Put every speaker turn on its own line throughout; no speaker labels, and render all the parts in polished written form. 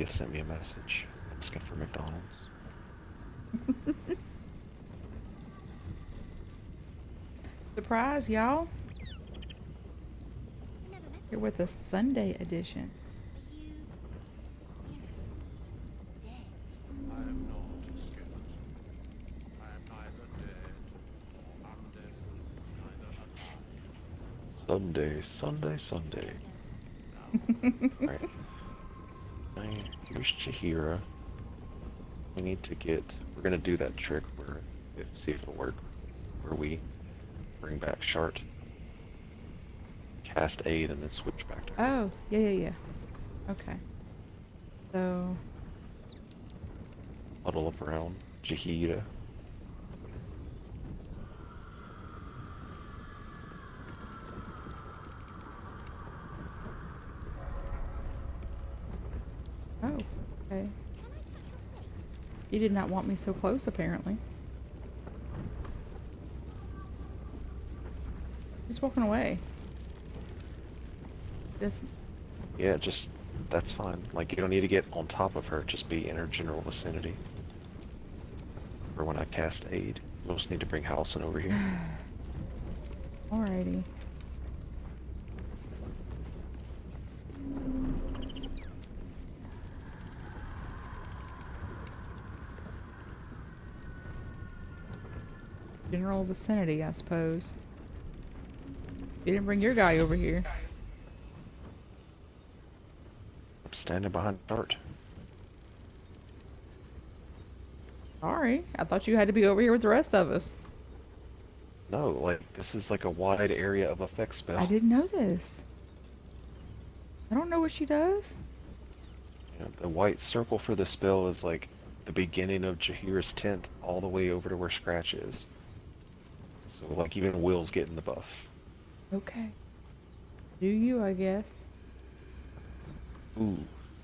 Leah sent me a message asking for McDonald's.
Surprise, y'all. You're with the Sunday edition.
I am not a skeleton. I am neither dead nor undead, neither alive.
Sunday, Sunday, Sunday. Alright. Here's Chihira. We need to get... We're gonna do that trick where... see if it'll work. Where we bring back Shart, cast aid, and then switch back to her.
Oh, yeah. Okay. So...
Huddle up around Chihira.
Oh, okay. You did not want me so close, apparently. Just walking away. Just...
Yeah, just... That's fine. Like, you don't need to get on top of her. Just be in her general vicinity. Or when I cast aid. You'll just need to bring Halson over here.
Alrighty. General vicinity, I suppose. You didn't bring your guy over here.
I'm standing behind Shart.
Sorry, I thought you had to be over here with the rest of us.
No, like, this is like a wide area of effect spell.
I didn't know this. I don't know what she does.
Yeah, the white circle for the spell is like the beginning of Jahira's tent all the way over to where Scratch is. So like even Will's getting the buff.
Okay. Do you, I guess.
Ooh,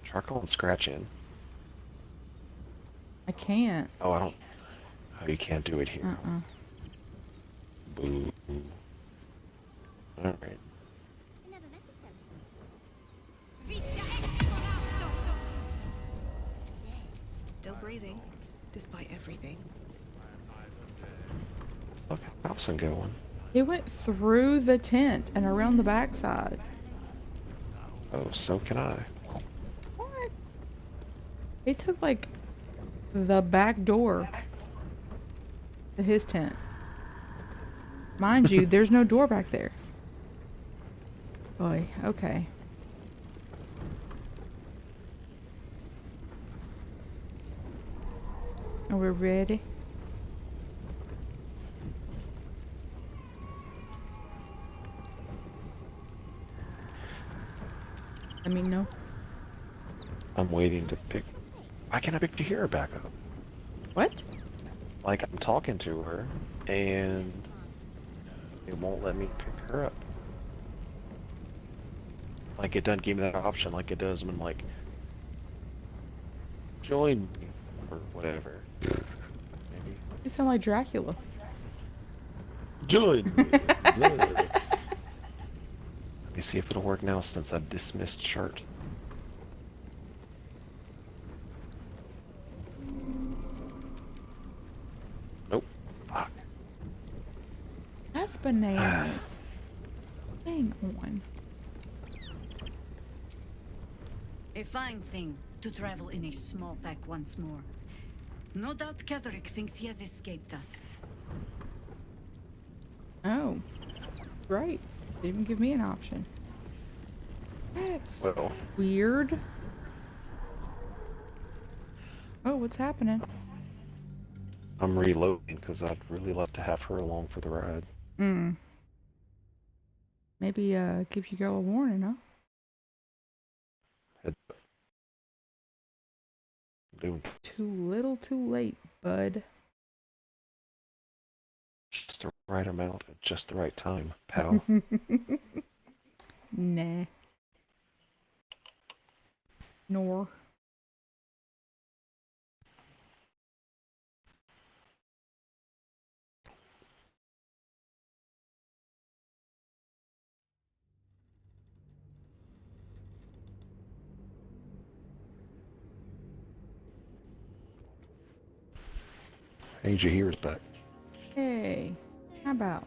try calling Scratch in.
I can't.
Oh, I don't... Oh, you can't do it here.
Uh-uh.
Boo. Alright.
Still breathing, despite everything.
Look at Halson going.
It went through the tent and around the backside.
Oh, so can I.
What? It took like the back door to his tent. Mind you, there's no door back there. Boy, okay. Are we ready? Let me know.
I'm waiting to pick... Why can't I pick Jahira back up?
What?
Like, I'm talking to her, and... it won't let me pick her up. Like, it doesn't give me that option like it does when, like... Join me, or whatever. Maybe.
You sound like Dracula.
Join me! Let me see if it'll work now since I've dismissed Shart. Nope. Fuck.
That's bananas. Hang on.
A fine thing to travel in a small pack once more. No doubt Ketherick thinks he has escaped us.
Oh. Right. They didn't give me an option. That's
Well,
weird. Oh, what's happening?
I'm reloading because I'd really love to have her along for the ride.
Maybe give you girl a warning, huh?
I'm doing
Too little, too late, bud.
just the right amount at just the right time, pal.
Nah. Nor.
Hey, Jahir's back.
Hey, how about?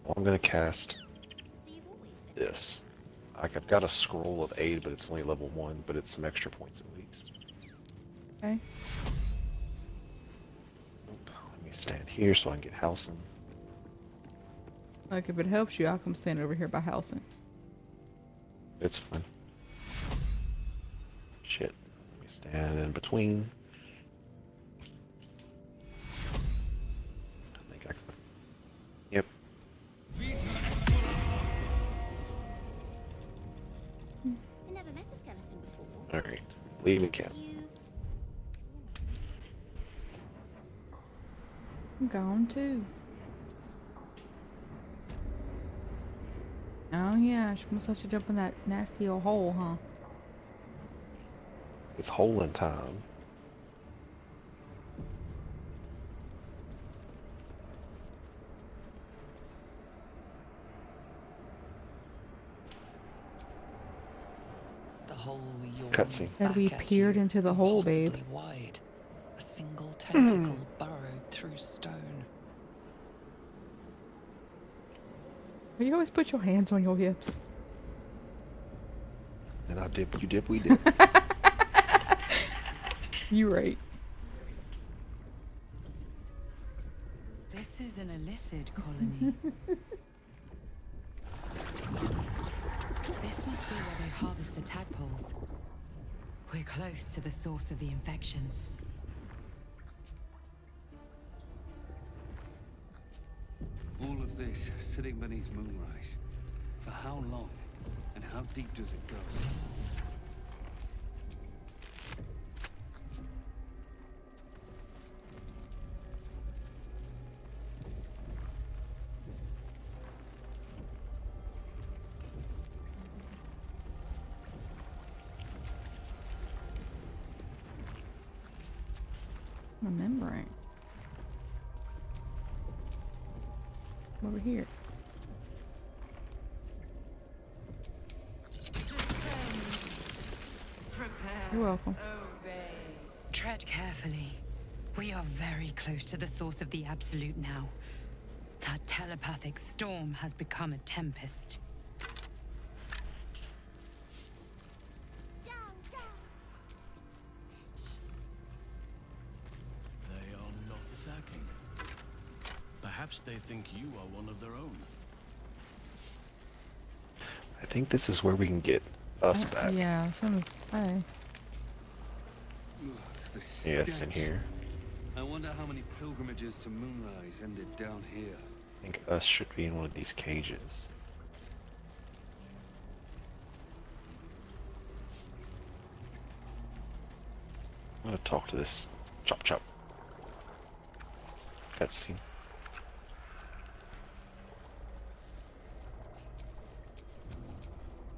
Well, I'm gonna cast this. I've got a scroll of aid, but it's only level 1, but it's some extra points at least.
Okay.
Let me stand here so I can get housing.
Like, if it helps you, I'll come stand over here by Halson.
It's fine. Shit. Let me stand in between. I think I can. Yep.
I never met a skeleton before.
Alright. Leave and camp.
You
I'm gone too. Oh yeah, she wants us to jump in that nasty old hole, huh?
It's hole in time.
The hole yawns
Cutscene.
Said we
back at
peered
you,
into the hole, babe.
impossibly wide. A single tentacle burrowed through stone.
You always put your hands on your hips.
And I dip, you dip, we dip.
You right.
This is an illithid colony. This must be where they harvest the tadpoles. We're close to the source of the infections.
All of this sitting beneath moonrise. For how long? And how deep does it go?
Remembering. Over here. You're welcome.
Tread carefully. We are very close to the source of the Absolute now. That telepathic storm has become a tempest.
down, down.
They are not attacking. Perhaps they think you are one of their own.
I think this is where we can get us back.
Yeah, I was gonna say.
The
Yeah, it's in
stench.
here.
I wonder how many pilgrimages to Moonrise ended down here.
I think us should be in one of these cages. I'm gonna talk to this chop chop. Cutscene.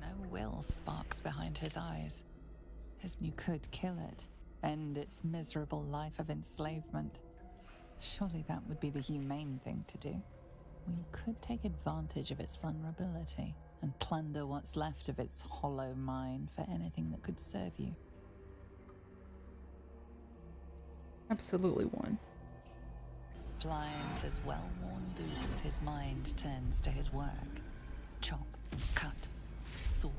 No will sparks behind his eyes. As you could kill it, end its miserable life of enslavement. Surely that would be the humane thing to do. We could take advantage of its vulnerability and plunder what's left of its hollow mind for anything that could serve you.
Absolutely one.
Pliant as well-worn boots, his mind turns to his work. Chop, cut, sort,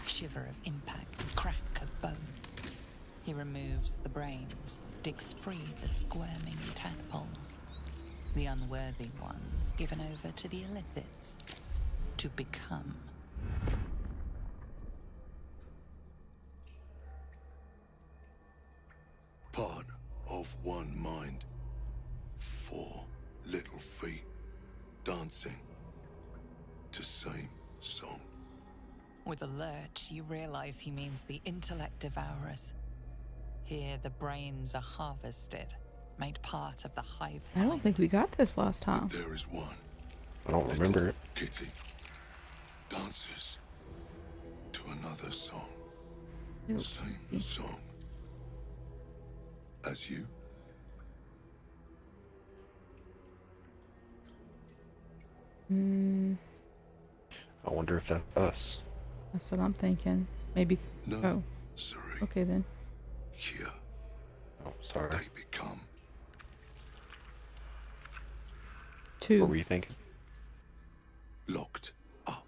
shiver of impact, crack of bone. He removes the brains, digs free the squirming tadpoles. The unworthy ones given over to the illithids to become.
Part of one mind. 4 little feet dancing to same song.
With a lurch, you realize he means the intellect devourers. Here, the brains are harvested, made part of the hive
I don't
mind.
think we got this last time.
But there is one.
I don't remember it.
Kitty dances to another song.
Ew.
Same song as you.
I wonder if that's us.
That's what I'm thinking. Maybe.
No,
Oh,
sorry.
okay then.
Here
Oh, sorry.
they become.
Two.
What were you thinking?
Locked up.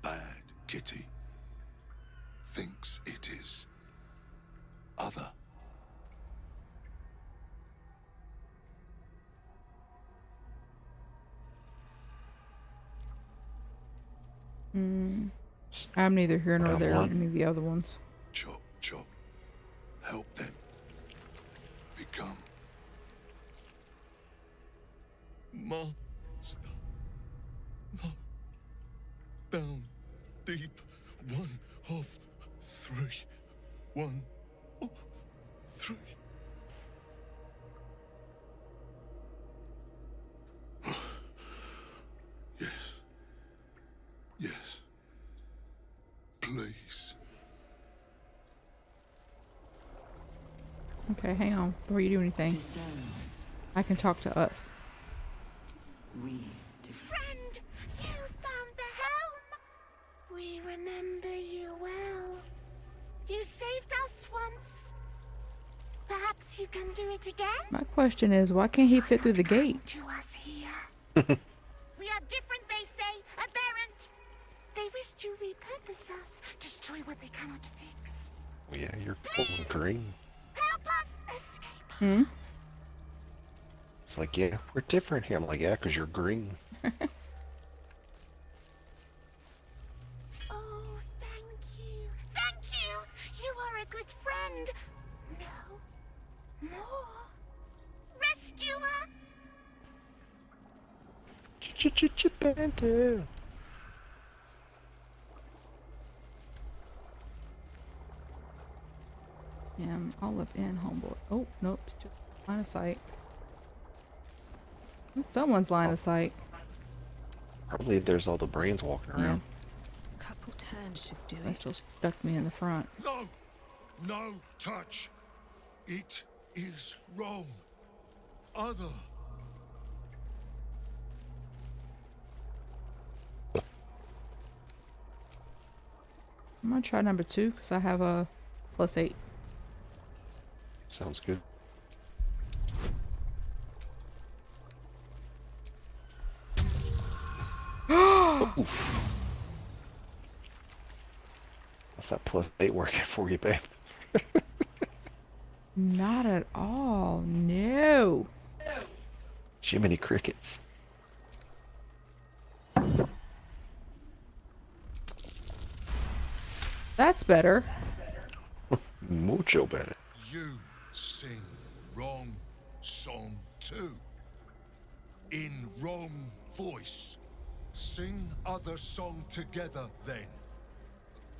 Bad Kitty thinks it is other.
I'm neither here nor
Round
there.
one.
Any of the other ones.
Chop, chop. Help them become. Master. No. Down deep. One of three. One of three. Yes. Yes. Please.
Okay, hang on. Before you do anything, I can talk to us.
Friend, you found the helm. We remember you well. You saved us once. Perhaps you can do it again?
My question is, why can't he fit through the gate?
To us here. We are different, they say, aberrant. They wish to repurpose us, destroy what they cannot fix.
Well, yeah, you're full of green.
Help us escape.
It's like, yeah, we're different here. I'm like, yeah, because you're green.
Oh, thank you. Thank you. You are a good friend. No. More. Rescuer.
Ch-ch-ch-bento.
Yeah, I'm all up in homeboy. Oh, nope, it's just line of sight. It's someone's line of sight.
Probably there's all the brains walking around.
Couple turns should do
That
it.
still stuck me in the front.
No! No touch! It is wrong. Other.
I'm gonna try number 2 because I have a +8.
Sounds good. Oof. That's that +8 working for you, babe.
Not at all. No.
Jiminy crickets.
That's better.
Mucho better.
You sing wrong song too. In wrong voice. Sing other song together then.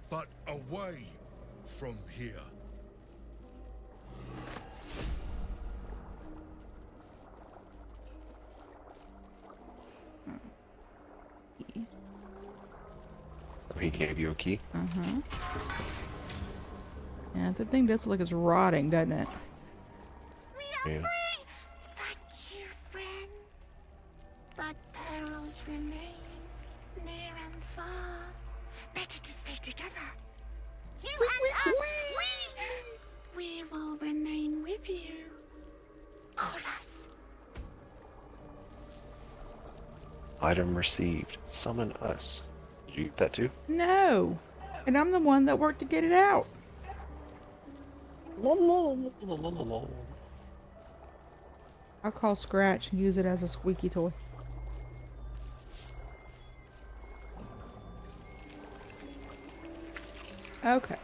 But away from here.
He gave you a key.
Yeah, the thing does look like it's rotting, doesn't it?
We are
Yeah.
free. Thank you, friend. But perils remain, near and far. Better to stay together. You and us, we will remain with you. Call us.
Item received. Summon us. Did you get that too?
No. And I'm the one that worked to get it out. I'll call Scratch and use it as a squeaky toy. Okay.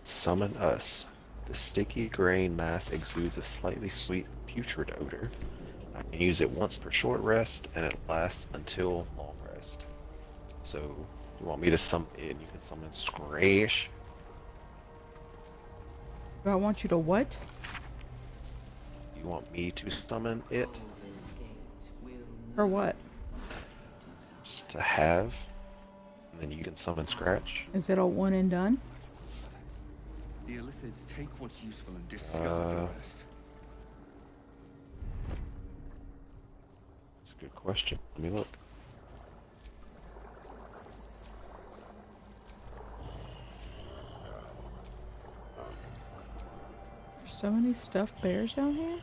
Summon us. The sticky grain mass exudes a slightly sweet putrid odor. I can use it once per short rest, and it lasts until long rest. So, you want me to summon it? You can summon Scratch.
Do I want you to what?
You want me to summon it?
Or what?
Just to have, and then you can summon Scratch.
Is it a one and done?
The Illithids take what's useful and discard the rest.
That's a good question. Let me look.
So many stuffed bears down here?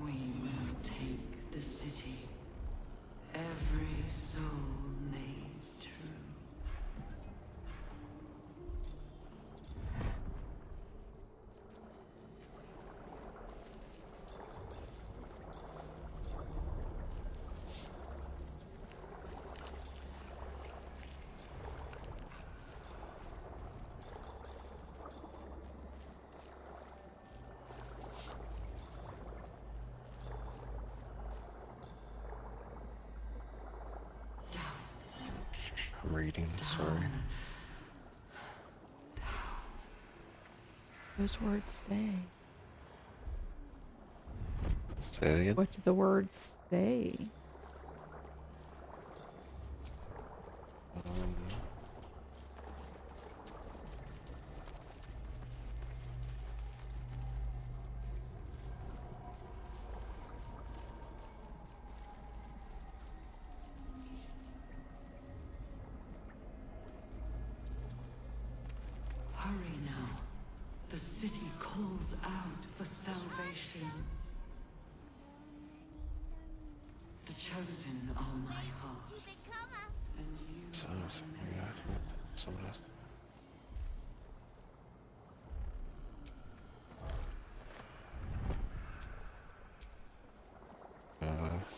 We will take the city. Every soul made true.
I'm reading, sorry.
Those words say.
Say it again.
What do the words say?
Um,
Hurry now. The city calls out for salvation. The chosen are my heart.
To become us.
And you
so,
are
so,
the
yeah,
man.
someone else.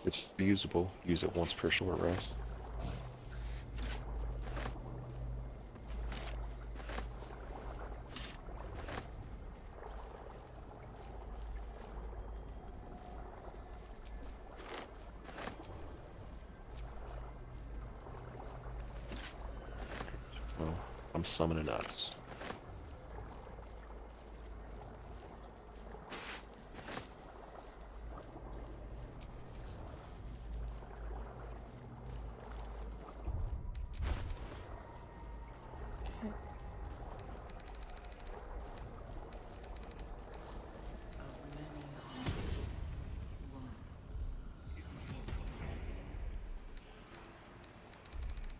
It's usable. Use it once per short rest. Well, I'm summoning us.
Okay.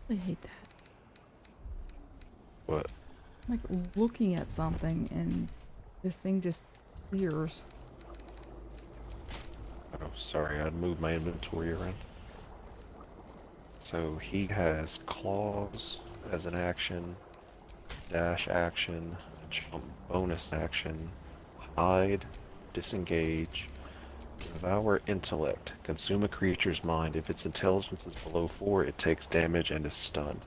I hate that.
What?
I'm like looking at something and this thing just clears.
Oh, sorry, I'd moved my inventory around. So he has claws as an action, dash action, jump bonus action, hide, disengage, devour intellect, consume a creature's mind. If its intelligence is below 4, it takes damage and is stunned.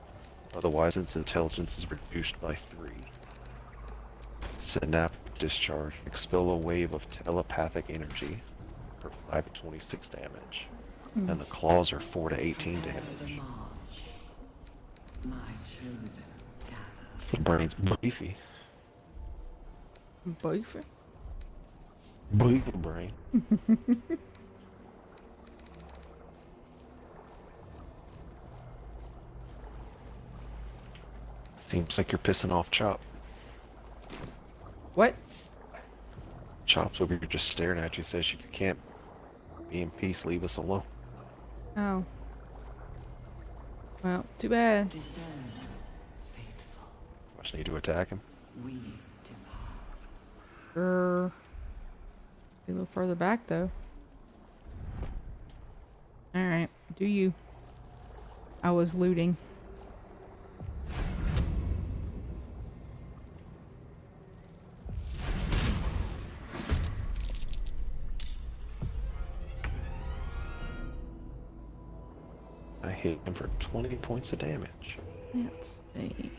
Otherwise, its intelligence is reduced by 3. Synaptic discharge, expel a wave of telepathic energy for 5 to 26 damage. And the claws are 4 to 18
The
damage.
march. My chosen gather.
So the brain's beefy.
Boyfriend?
Beefy brain. Seems like you're pissing off Chop.
What?
Chop's over here just staring at you, says if you can't be in peace, leave us alone.
Oh. Well, too bad.
Discern, faithful.
I just need to attack him.
We depart.
Be a little further back though. Alright, do you. I was looting.
I hit him for 20 points of damage.
Let's see.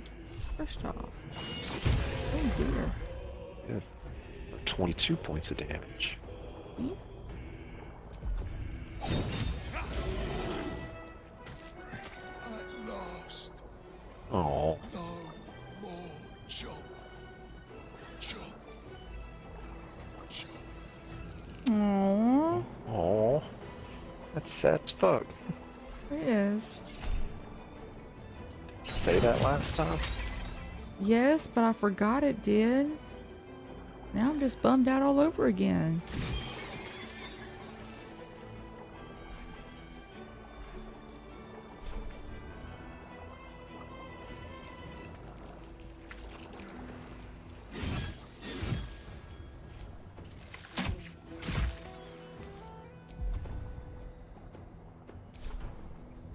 First off. Oh dear.
Good. For 22 points of damage.
Hmm?
At last,
Oh,
no more chop. Chop. Chop.
Aww.
Oh, that's sad as fuck.
It is.
Say that last time.
Yes, but I forgot it did. Now I'm just bummed out all over again.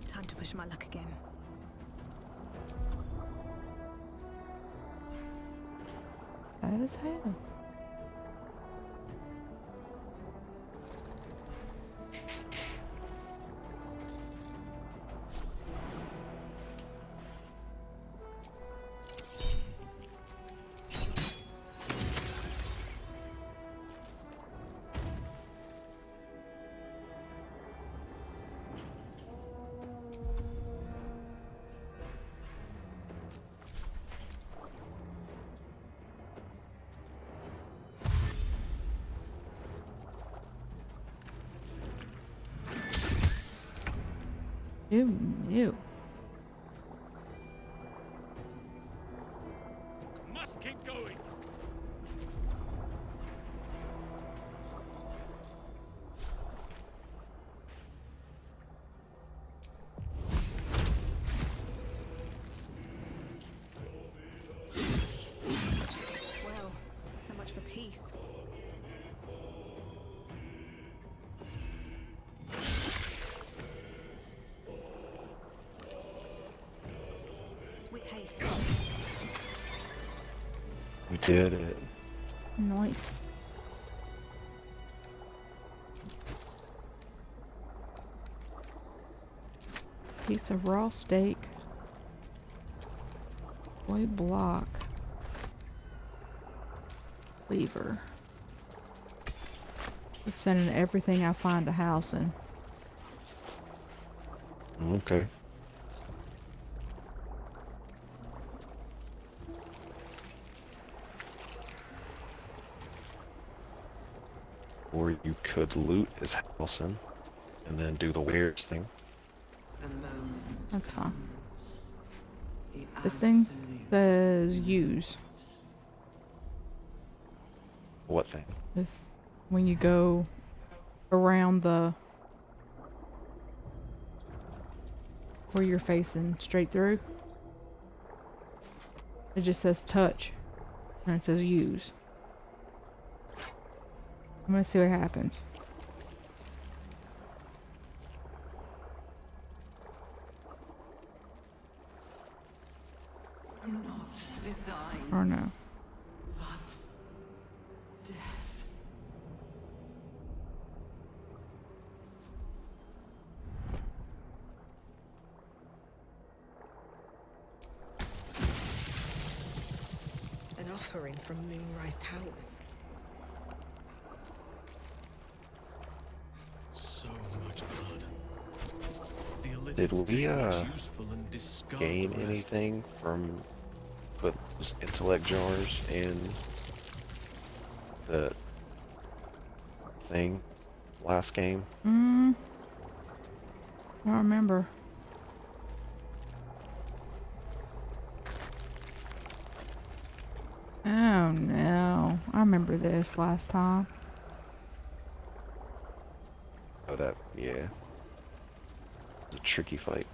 Time to push my luck again.
Bad as hell. Ew, ew.
Must keep going.
Well, so much for peace. With haste.
We did it.
Nice. Piece of raw steak. Boy block. Lever. Just sending everything I find a house in.
Okay. Or you could loot his house and then do the weirdest thing.
The moment.
That's fine.
The
This thing
absolute
says use.
What thing?
This when you go around the where you're facing straight through. It just says touch. And it says use. I'm gonna see what happens.
not design,
Or no.
but death.
An offering from Moonrise Towers.
So much blood. The
Did
Illithids
we,
take what's useful and discard
Gain
the rest.
anything from put those intellect jars in the thing last game?
I don't remember. Oh no. I remember this last time.
Oh, that, yeah. It's a tricky fight.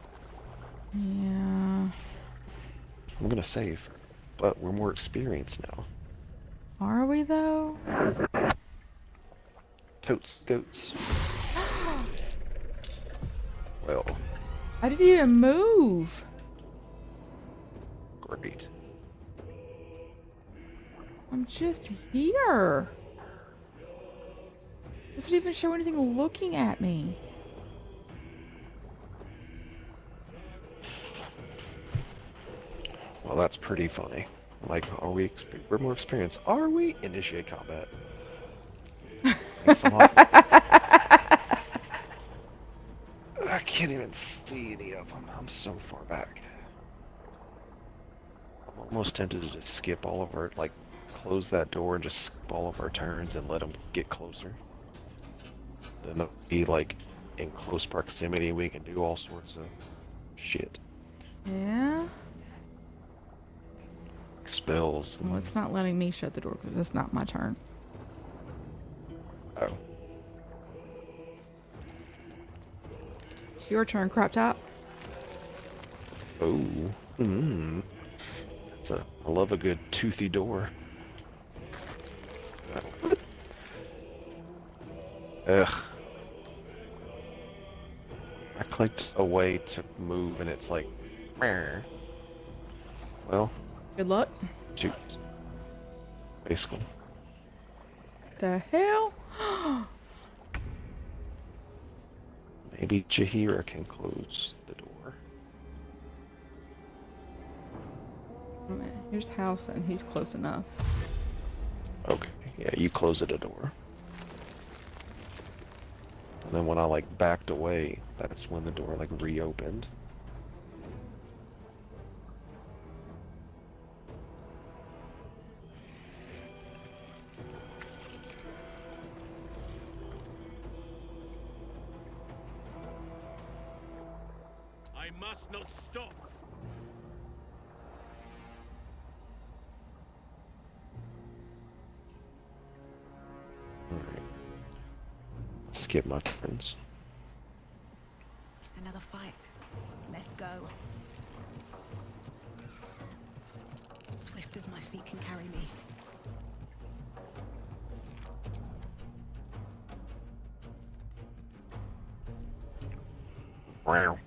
Yeah.
I'm gonna save, but we're more experienced now.
Are we though?
Totes, goats. Well,
I didn't even move.
great.
I'm just here. Doesn't even show anything looking at me.
Well, that's pretty funny. Like, are we? We're more experienced. Are we? Initiate combat. Thanks a lot. I can't even see any of them. I'm so far back. I'm almost tempted to just skip all of our, like, close that door and just skip all of our turns and let them get closer. then they'll be like in close proximity. We can do all sorts of shit.
Yeah.
Spells.
Well, it's not letting me shut the door because it's not my turn.
Oh.
It's your turn, crop top.
Oh. Hmm. I love a good toothy door. Ugh. I clicked away to move and it's like, "Meh." Well,
Good luck.
shoot. Basically.
The hell?
Maybe Jahira can close the door.
Here's House, and he's close enough.
Okay, yeah, you close the door. And then when I like backed away, that's when the door like reopened.
I must not stop.
Alright. Skip my turns.
Another fight. Let's go. Swift as my feet can carry me.
Wow.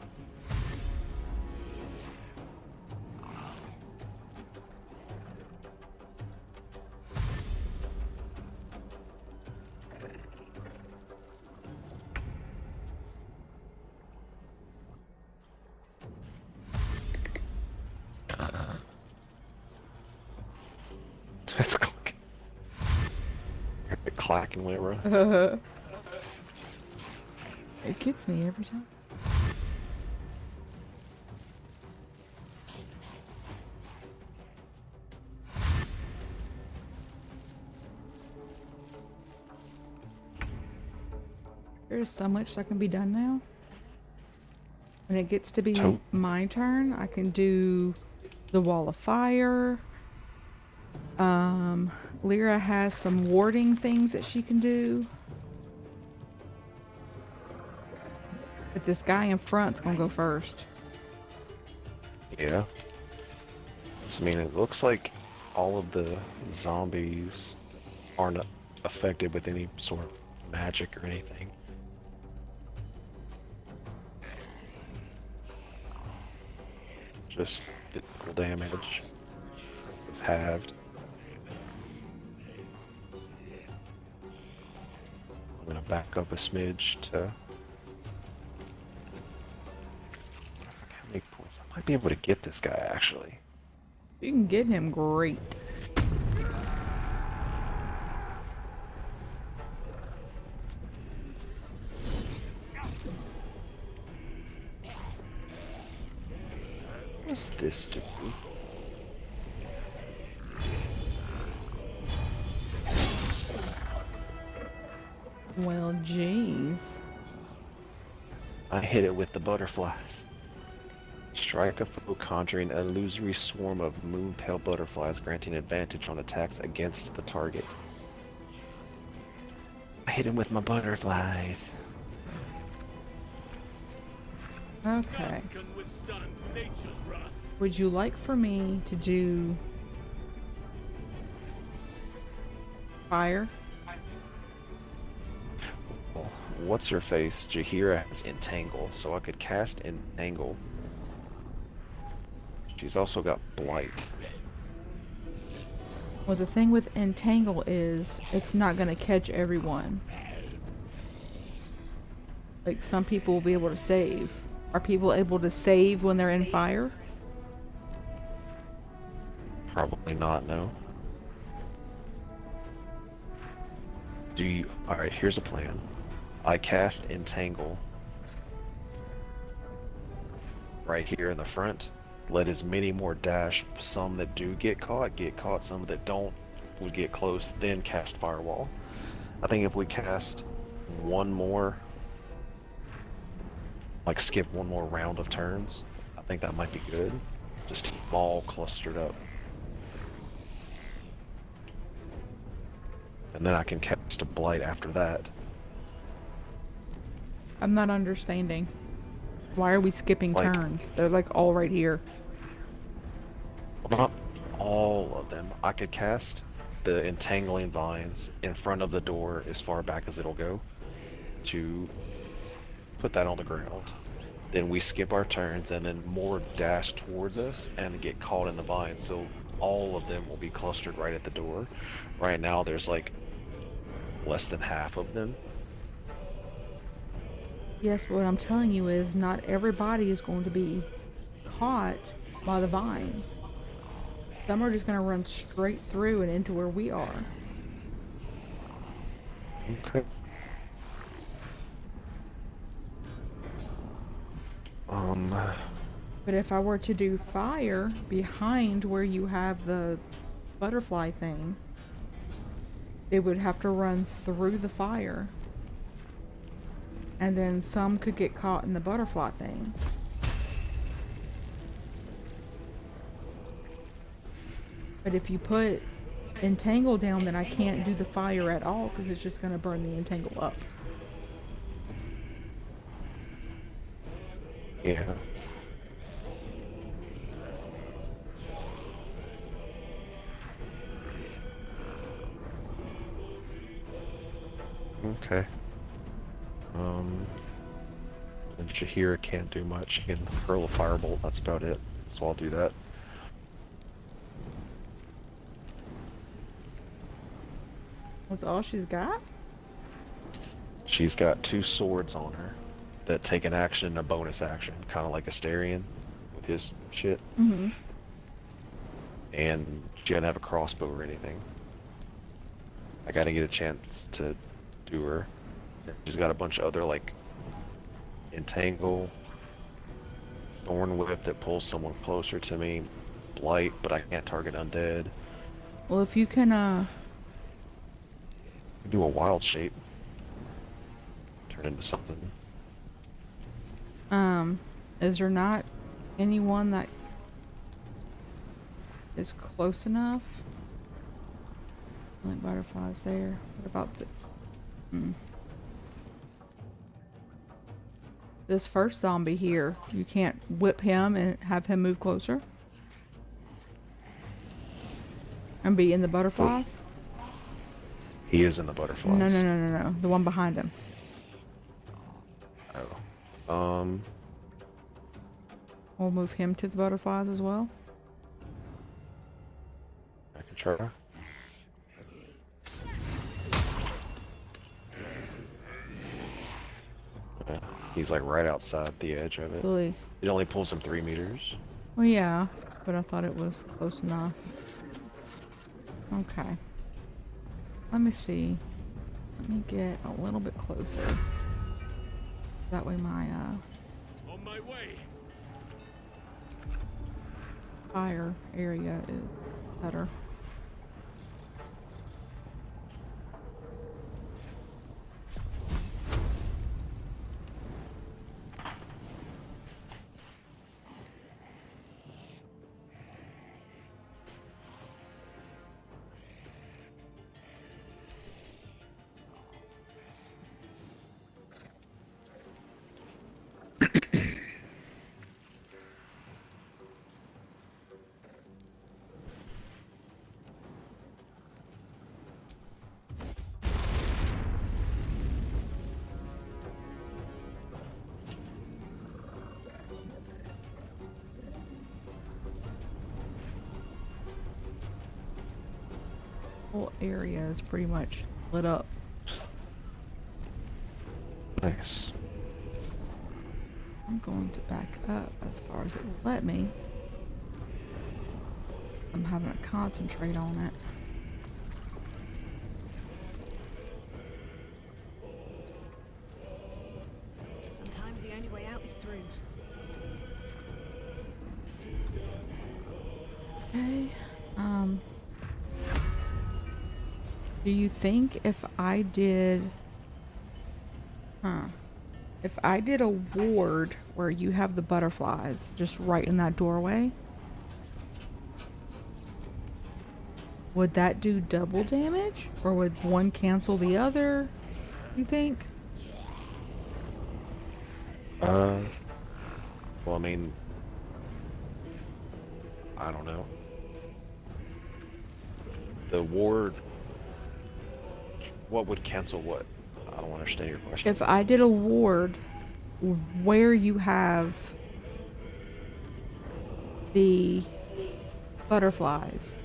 It's clicking. Clacking when it runs.
It gets me every time. There's so much that can be done now. When it gets to be
So-
my turn, I can do the wall of fire. Lyra has some warding things that she can do. But this guy in front's gonna go first.
Yeah. So, I mean, it looks like all of the zombies aren't affected with any sort of magic or anything. Just physical damage is halved. I'm gonna back up a smidge to. I forget how many points. I might be able to get this guy actually.
You can get him, great.
What's this do?
Well, jeez.
I hit it with the butterflies. Strike a foe, conjuring an illusory swarm of moon pale butterflies, granting advantage on attacks against the target. I hit him with my butterflies.
Okay.
Can withstand nature's wrath.
Would you like for me to do fire?
Well, what's her face? Jahira has Entangle, so I could cast Entangle. She's also got Blight.
Well, the thing with Entangle is it's not going to catch everyone. Like, some people will be able to save. Are people able to save when they're in fire?
Probably not, no. Do you... Alright, here's a plan. I cast Entangle right here in the front. Let as many more dash. Some that do get caught. Some that don't will get close, then cast Firewall. I think if we cast one more, like skip one more round of turns, I think that might be good. Just keep 'em all clustered up. And then I can cast a blight after that.
I'm not understanding. Why are we skipping
Like-
turns? They're like all right here.
Well, not all of them. I could cast the entangling vines in front of the door as far back as it'll go to put that on the ground. Then we skip our turns and then more dash towards us and get caught in the vines. So all of them will be clustered right at the door. Right now there's like less than half of them.
Yes, but what I'm telling you is not everybody is going to be caught by the vines. Some are just going to run straight through and into where we are.
Okay.
But if I were to do fire behind where you have the butterfly thing, they would have to run through the fire. And then some could get caught in the butterfly thing. But if you put entangle down, then I can't do the fire at all because it's just going to burn the entangle up.
Yeah. Okay. And Shahira can't do much. She can hurl a firebolt, that's about it. So I'll do that.
That's all she's got?
She's got 2 swords on her that take an action and a bonus action, kind of like Asterion with his shit.
Mm-hmm.
And she doesn't have a crossbow or anything. I gotta get a chance to do her. She's got a bunch of other, like, entangle, thorn whip that pulls someone closer to me, blight, but I can't target undead.
Well, if you can,
Do a wild shape. Turn into something.
is there not anyone that is close enough? Like butterflies there. What about the... This first zombie here, you can't whip him and have him move closer? And be in the butterflies?
He is in the butterflies.
No. The one behind him.
Oh.
We'll move him to the butterflies as well.
I can try. Yeah, he's like right outside the edge of it.
Silly.
It only pulls him 3 meters.
Well, yeah, but I thought it was close enough. Okay. Let me see. Let me get a little bit closer. That way my,
On my way.
fire area is better. Whole area is pretty much lit up.
Nice.
I'm going to back up as far as it will let me. I'm having to concentrate on it.
Sometimes the only way out is through.
Okay. Do you think if I did Huh. If I did a ward where you have the butterflies just right in that doorway, would that do double damage? Or would one cancel the other, you think?
Well, I mean, I don't know. The ward, what would cancel what? I don't understand your question.
If I did a ward where you have the butterflies,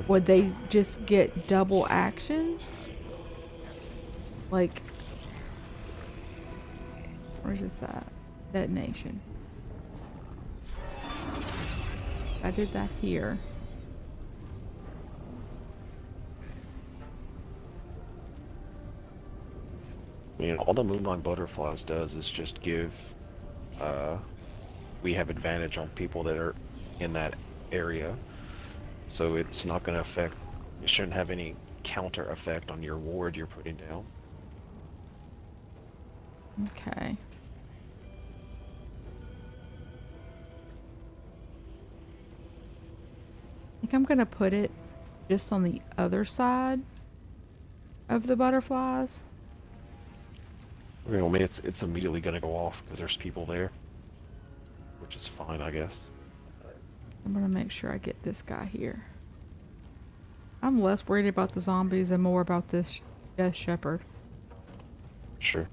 would they just get double action? Like, where's this at? Detonation. I did that here.
I mean, all the Moonlight Butterflies does is just give, we have advantage on people that are in that area. So it's not going to affect, it shouldn't have any counter effect on your ward you're putting down.
Okay. I think I'm gonna put it just on the other side of the butterflies.
You know, I mean, it's immediately going to go off because there's people there, which is fine, I guess.
I'm gonna make sure I get this guy here. I'm less worried about the zombies and more about this Death Shepherd.
Sure.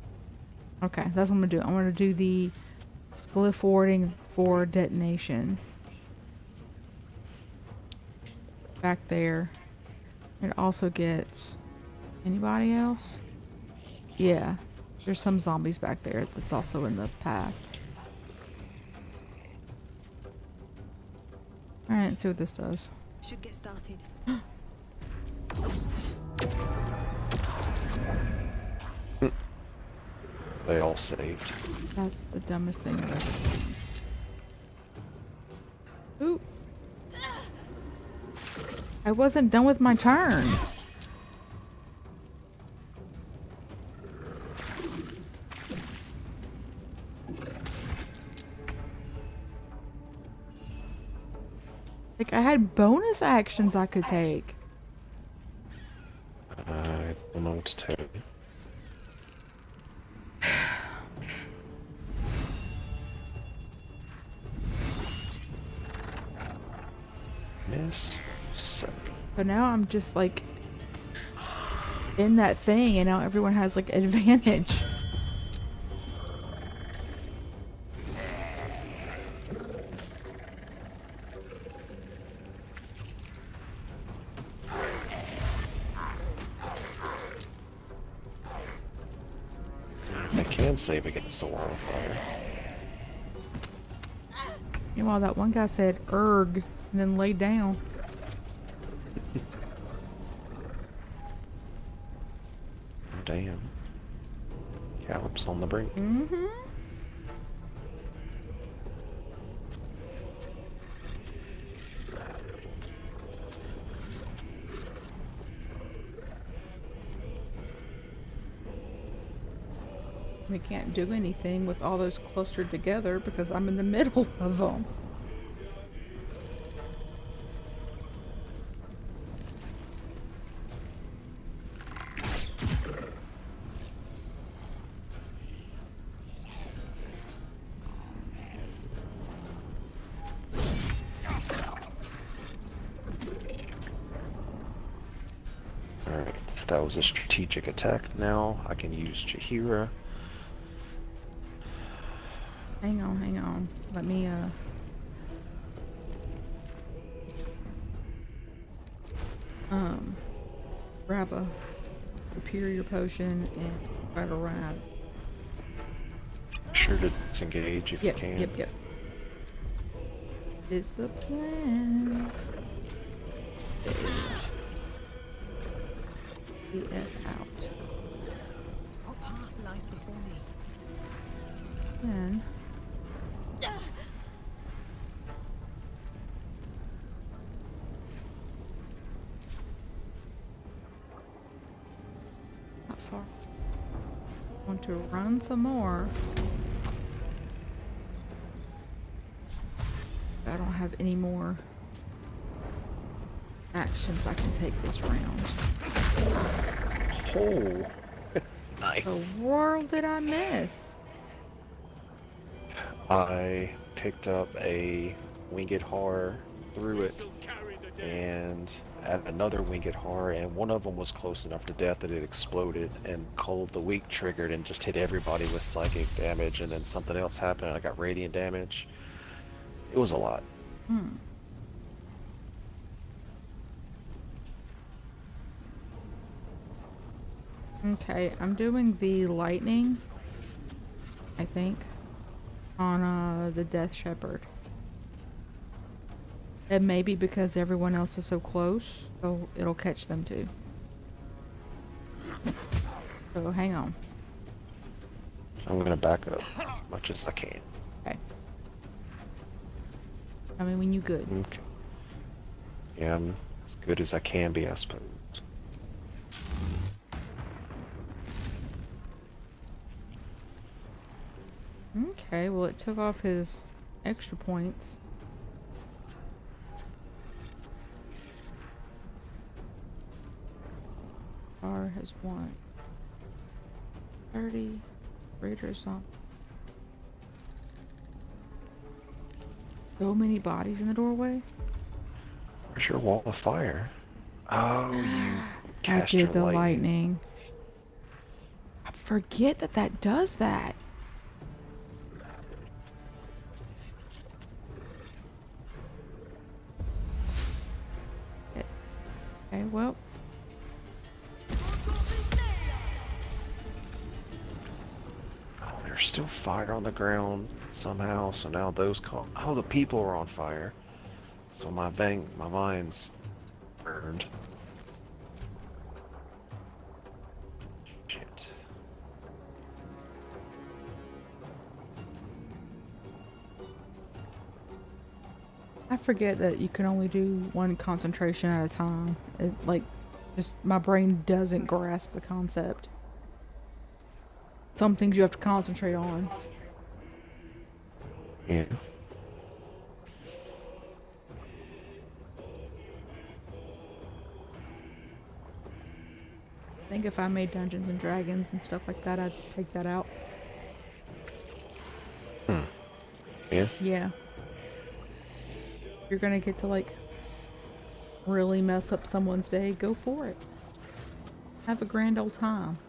Okay, that's what I'm gonna do. I'm gonna do the glyph forwarding for detonation. Back there. It also gets anybody else? Yeah. There's some zombies back there that's also in the path. Alright, let's see what this does.
Should get started.
They all saved.
That's the dumbest thing I've ever seen. Ooh. I wasn't done with my turn. Like, I had bonus actions I could take.
I don't know what to tell you. Miss. So.
But now I'm just like in that thing, and now everyone has like advantage.
I can save against the wall of fire.
Meanwhile, that one guy said "erg" and then laid down.
Damn. Gallop's on the brink.
Mm-hmm. We can't do anything with all those clustered together because I'm in the middle of them.
Alright, that was a strategic attack. Now I can use Jahira.
Hang on, hang on. Let me, grab a superior potion and try to ride.
Sure to disengage if you can.
Yep. Is the plan. The F out.
What path lies before me?
Then not far. Want to run some more. I don't have any more actions I can take this round.
Oh, nice.
The world did I miss?
I picked up a winged horror, threw it, and added another winged horror, and one of them was close enough to death that it exploded, and Call of the Week triggered and just hit everybody with psychic damage, and then something else happened and I got radiant damage. It was a lot.
Okay, I'm doing the lightning, I think, on the Death Shepherd. It may be because everyone else is so close, so it'll catch them too. So hang on.
I'm gonna back up as much as I can.
Okay. I mean, when you good.
Okay. Yeah, I'm as good as I can be, I suppose.
Okay, well it took off his extra points. R has won 30 raiders on. So many bodies in the doorway.
Where's your wall of fire? Oh, you
I
cast
did
your
the
lightning.
lightning. I forget that that does that. Okay, well.
Oh, there's still fire on the ground somehow, so now those oh, the people are on fire. So my mind's burned. Shit.
I forget that you can only do one concentration at a time. It, like, just my brain doesn't grasp the concept. Some things you have to concentrate on.
Yeah.
I think if I made Dungeons and Dragons and stuff like that, I'd take that out.
Yeah.
Yeah. You're gonna get to, like, really mess up someone's day, go for it. Have a grand old time.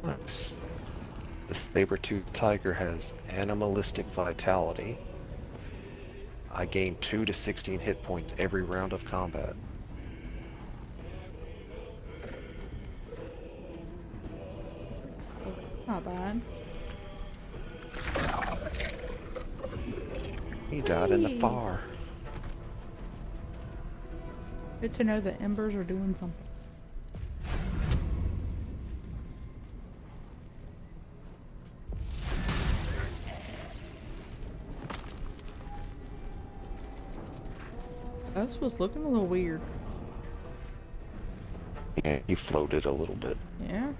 Nice. The saber-toothed tiger has animalistic vitality. I gain 2 to 16 hit points every round of combat.
Not bad.
He died in the
Hey.
fire.
Good to know that embers are doing something. This was looking a little weird.
Yeah, he floated a little bit.
Yeah.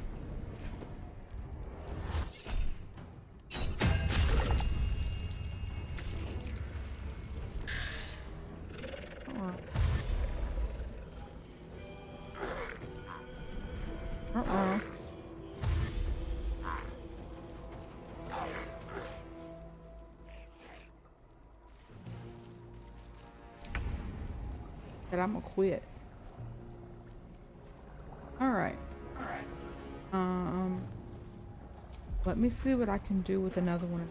Uh-oh. That I'm gonna quit. Alright. Let me see what I can do with another one of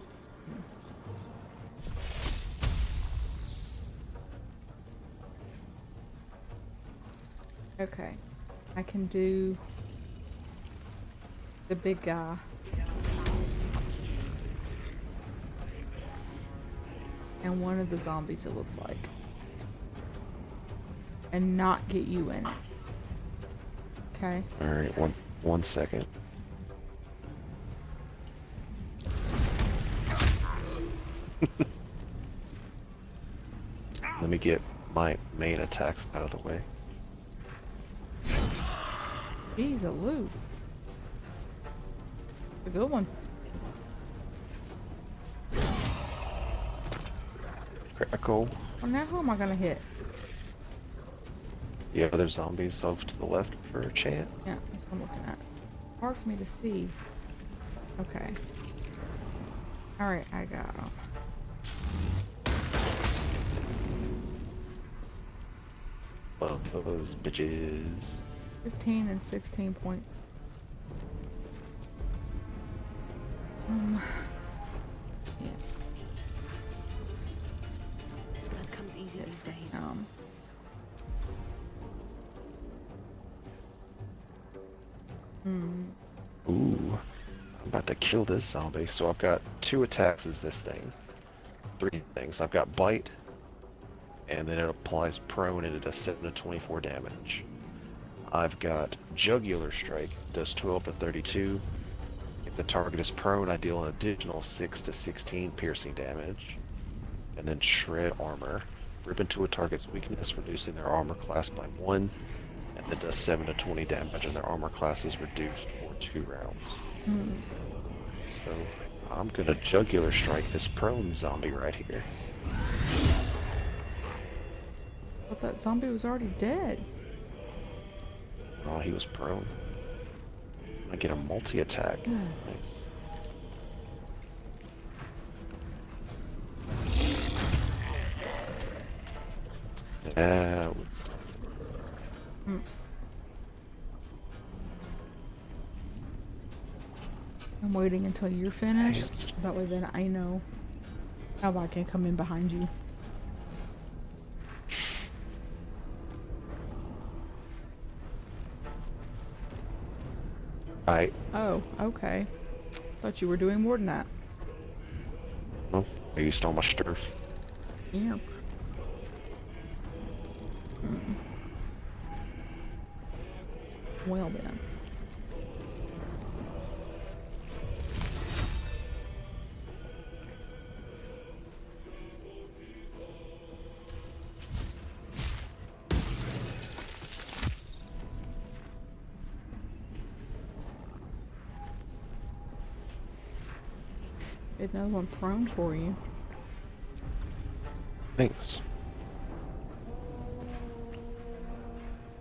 these. Okay. I can do the big guy. And one of the zombies, it looks like. and not get you in it. Okay?
Alright, one second. Let me get my main attacks out of the way.
Jeez, a loot. It's a good one.
Crackle.
Well, now who am I gonna hit?
The other zombies off to the left for a chance.
Yeah, that's what I'm looking at. Hard for me to see. Okay. Alright, I got 'em.
Both of those bitches.
15 and 16 points. Yeah.
Blood comes easy these days.
Ooh. I'm about to kill this zombie. So I've got 2 attacks as this thing. 3 things. I've got bite, and then it applies prone and it does 7 to 24 damage. I've got jugular strike, does 12 to 32. If the target is prone, I deal an additional 6 to 16 piercing damage. And then shred armor. Rip into a target's weakness, reducing their armor class by 1, and then does 7 to 20 damage, and their armor class is reduced for 2 rounds. So I'm gonna jugular strike this prone zombie right here.
But that zombie was already dead.
Oh, he was prone. I get a multi-attack. Nice.
I'm waiting until you're finished. That way then I know how I can come in behind you.
Alright.
Oh, okay. Thought you were doing more than that.
Well, I used all my stuff.
Yeah. Well then. Get another one prone for you.
Thanks.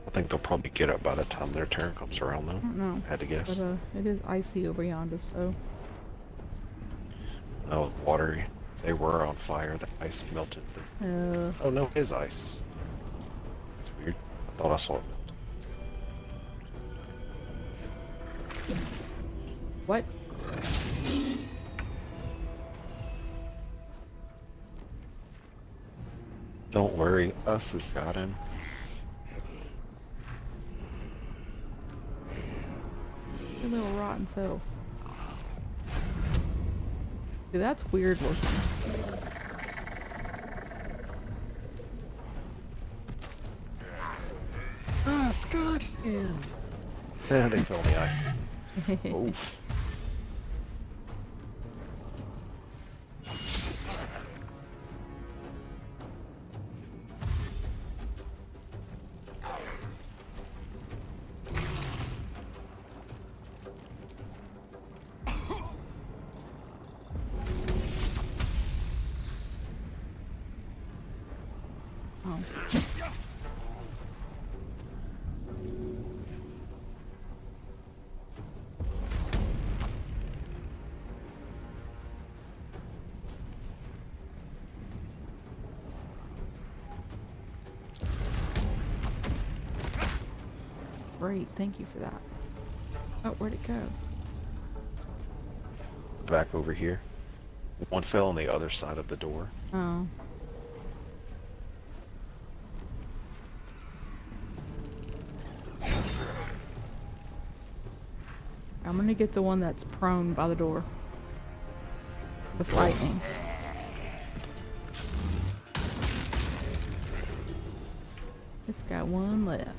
I think they'll probably get up by the time their turn comes around, though.
I don't know.
I had to guess.
But it is icy over yonder, so.
Oh, watery. They were on fire. The ice melted. Oh no, it is ice. It's weird. I thought I saw it melt.
What?
Don't worry, us has got him.
Your little rotten self. Dude, that's weird looking.
Ah, Scott! Yeah, they fell in the ice. Oof.
Oh. Great, thank you for that. Oh, where'd it go?
Back over here. One fell on the other side of the door.
Oh. I'm gonna get the one that's prone by the door. The frightening. It's got one left.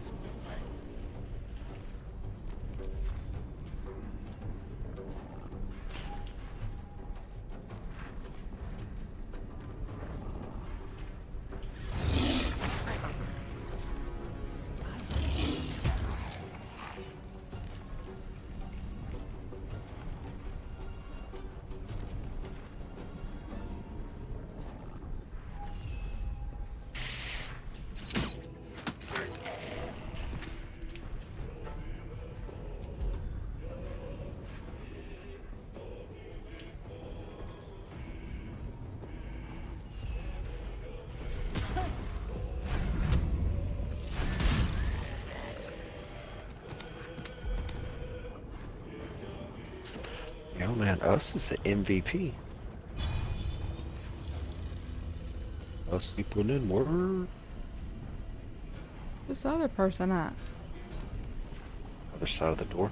Yo, man, us is the MVP. Us be putting in work.
This other person at?
Other side of the door.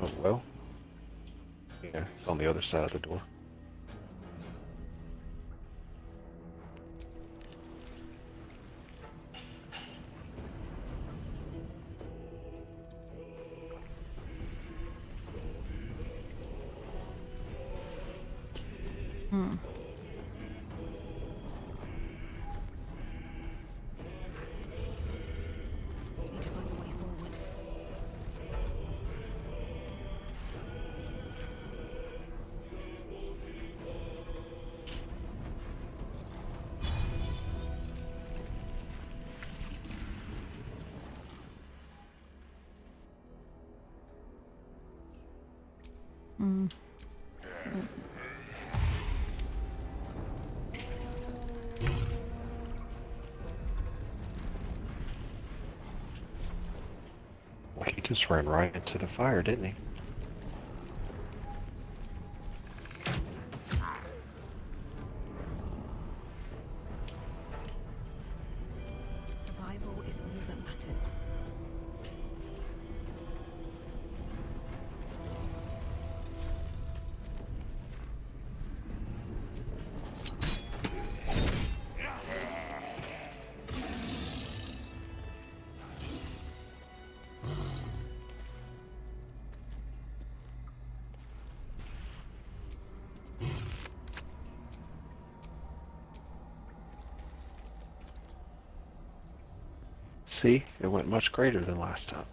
Oh, well. Yeah, it's on the other side of the door.
Need to find a way forward.
Hmm.
Well, he just ran right into the fire, didn't he?
Survival is all that matters.
See, it went much greater than last time.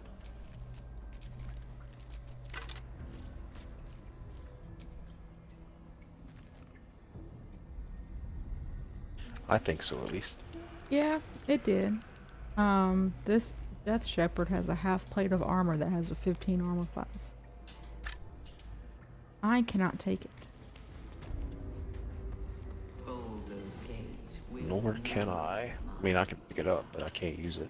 I think so, at least.
Yeah, it did. This Death Shepherd has a half plate of armor that has a 15 armor class. I cannot take it.
Baldur's Gate will
Nor can I. I mean, I can pick it up, but I can't use it.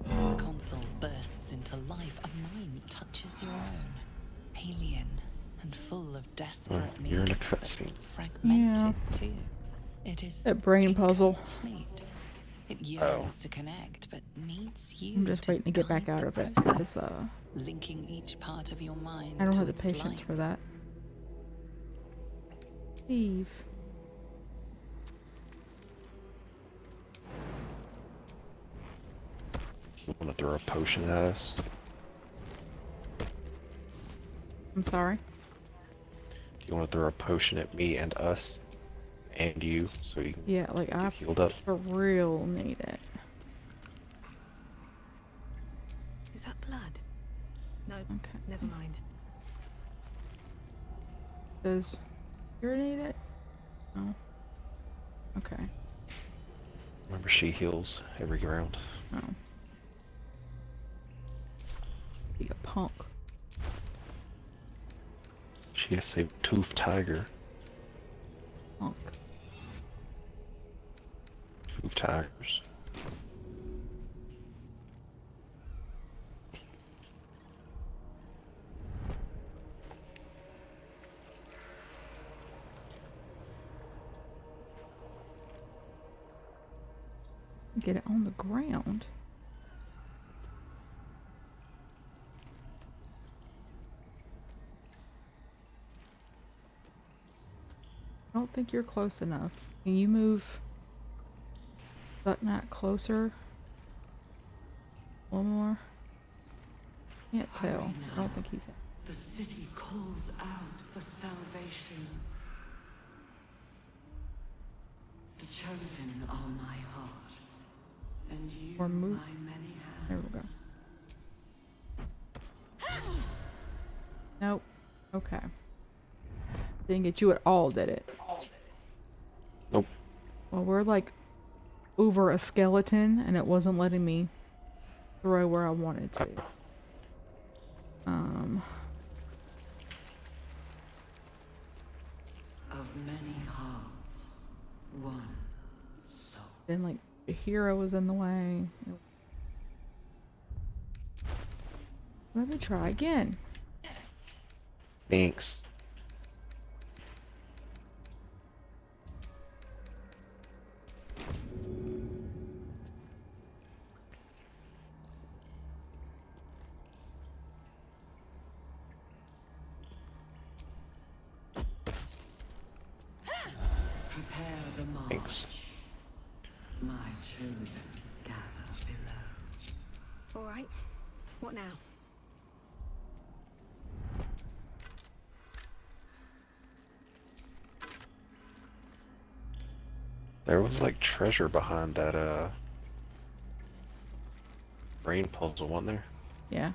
The console bursts into life. A mind touches your own. Alien and full of desperate
Oh, you're in a
needs, but
cutscene.
fragmented too. It is
That brain puzzle.
incomplete. It yearns to connect, but needs you.
I'm just waiting to get back
guide
out
the
of it.
process,
Because,
linking each part of your mind
I don't
to
have the
its
patience
life.
for that. Steve.
You want to throw a potion at us?
I'm sorry.
You want to throw a potion at me and us? And you, so you can
Yeah, like I
get healed up?
for real need it.
Is that blood? No.
Okay.
Never mind.
Does you need it? No. Okay.
Remember, she heals every round.
No. Be a punk.
She has saved Tooth Tiger.
Honk.
2 tires.
Get it on the ground. I don't think you're close enough. Can you move that closer? One more. Can't tell. I don't think he's in.
The city calls out for salvation. The chosen are my heart, and you
Or move.
my many
There we go.
hands.
Nope. Okay. Didn't get you at all, did it?
Nope.
Well, we're like over a skeleton, and it wasn't letting me throw where I wanted to.
Of many hearts, one soul.
Then like the hero was in the way. Let me try again.
Thanks.
Prepare the march.
Thanks.
My chosen gather below.
All right. What now?
There was like treasure behind that brain puzzle, wasn't there?
Yeah.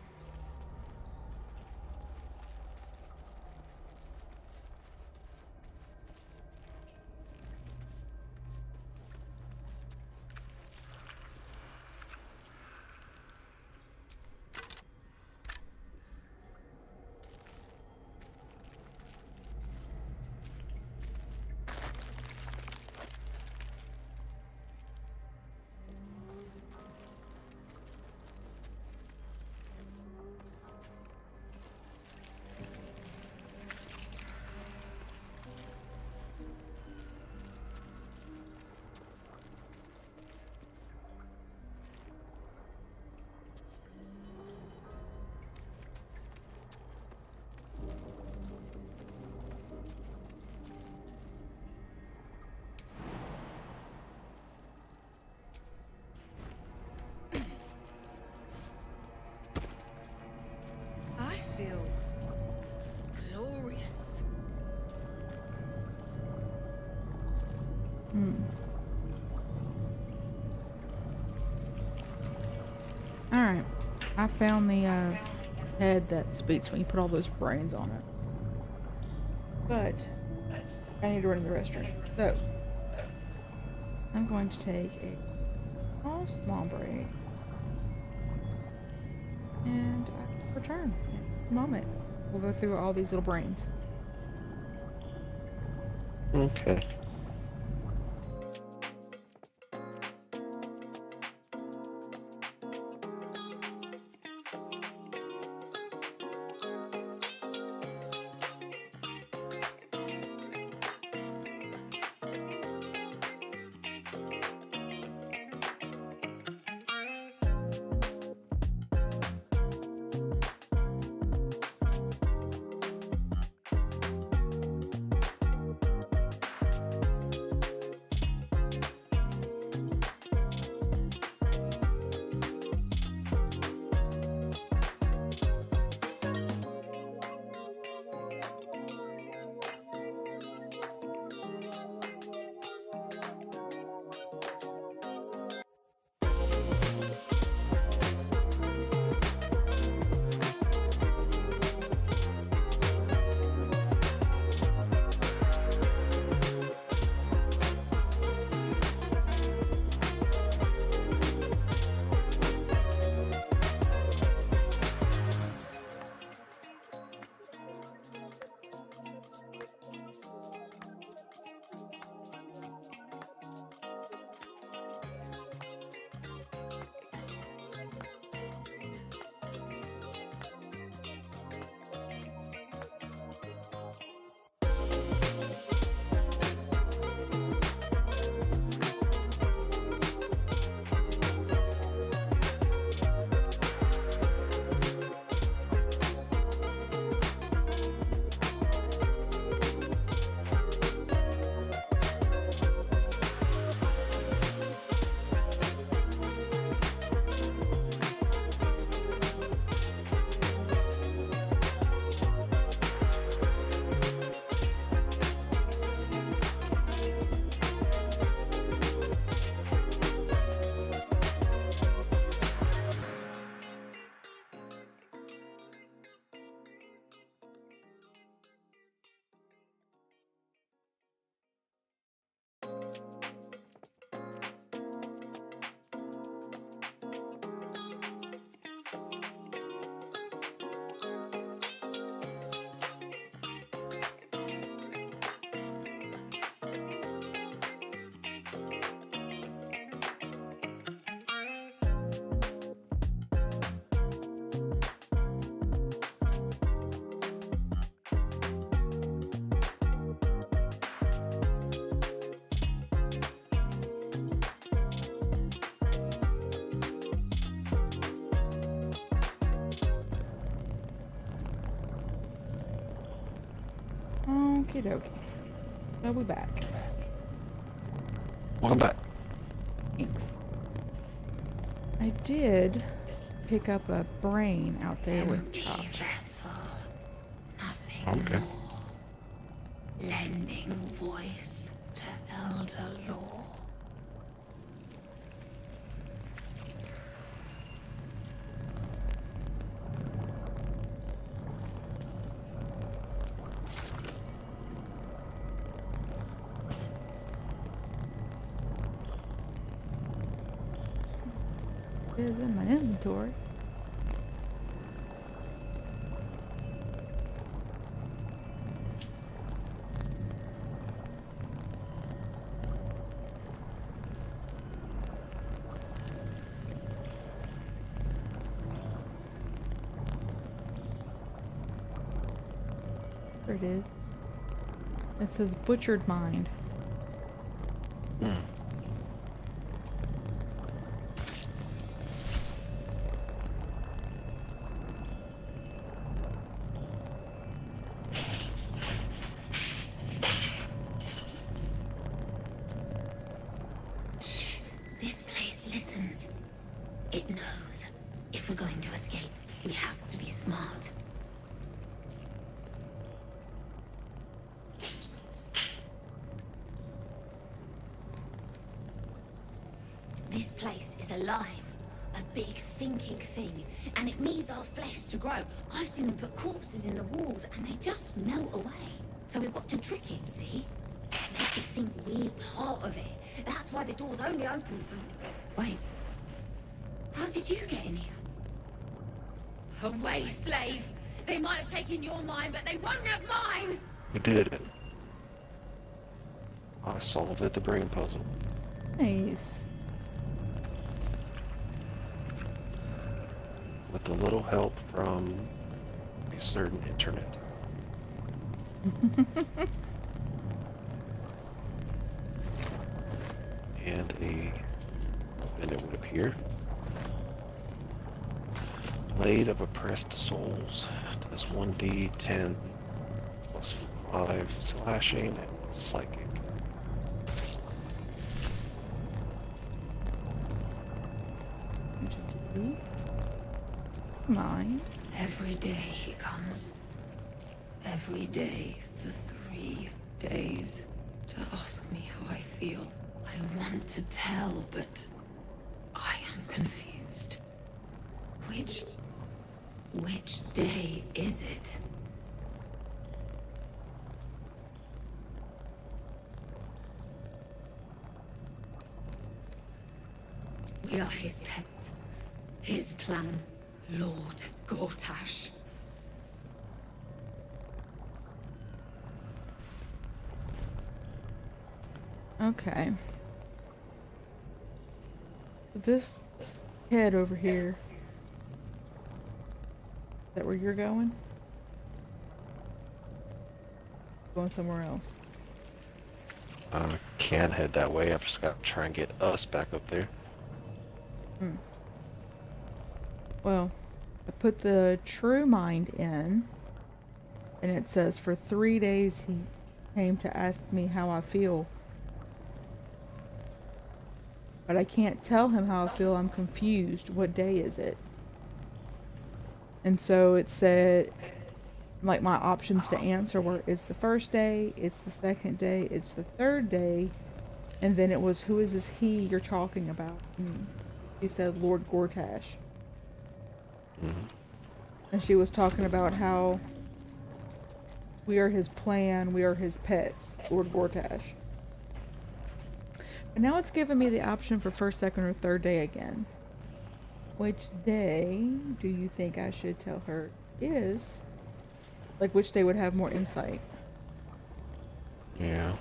I feel glorious.
Alright. I found the head that speaks when you put all those brains on it. But I need to run to the restroom. So I'm going to take a small break. And I'll return in a moment. We'll go through all these little brains.
Okay.
Okie dokie. So we back.
Welcome back.
Thanks. I did pick up a brain out there with Chop.
Vessel, nothing
Okay.
more. Lending voice to elder law.
It is in my inventory. There it is. It says butchered mind.
This place listens. It knows. If we're going to escape, we have to be smart. This place is alive. A big thinking thing. And it needs our flesh to grow. I've seen them put corpses in the walls and they just melt away. So we've got to trick it, see? Make it think we're part of it. That's why the door's only open for... Wait. How did you get in here? Away, slave! They might have taken your mind, but they won't have mine!
We did it. I solved the brain puzzle.
Nice.
With a little help from a certain internet. And it would appear. Blade of Oppressed Souls does 1d10 plus 5 slashing and psychic.
Mine.
Every day he comes. Every day for 3 days. To ask me how I feel. I want to tell, but I am confused. Which day is it? We are his pets. His plan. Lord Gortash.
Okay. This head over here. Is that where you're going? Going somewhere else.
Can't head that way. I've just got to try and get us back up there.
Well, I put the true mind in, and it says for 3 days he came to ask me how I feel. But I can't tell him how I feel. I'm confused. What day is it? And so it said, like, my options to answer were, it's the first day, it's the second day, it's the third day, and then it was, who is this he you're talking about? And he said, Lord Gortash. And she was talking about how we are his plan, we are his pets, Lord Gortash. But now it's giving me the option for first, second, or third day again. Which day do you think I should tell her is? Like, which day would have more insight?
Yeah.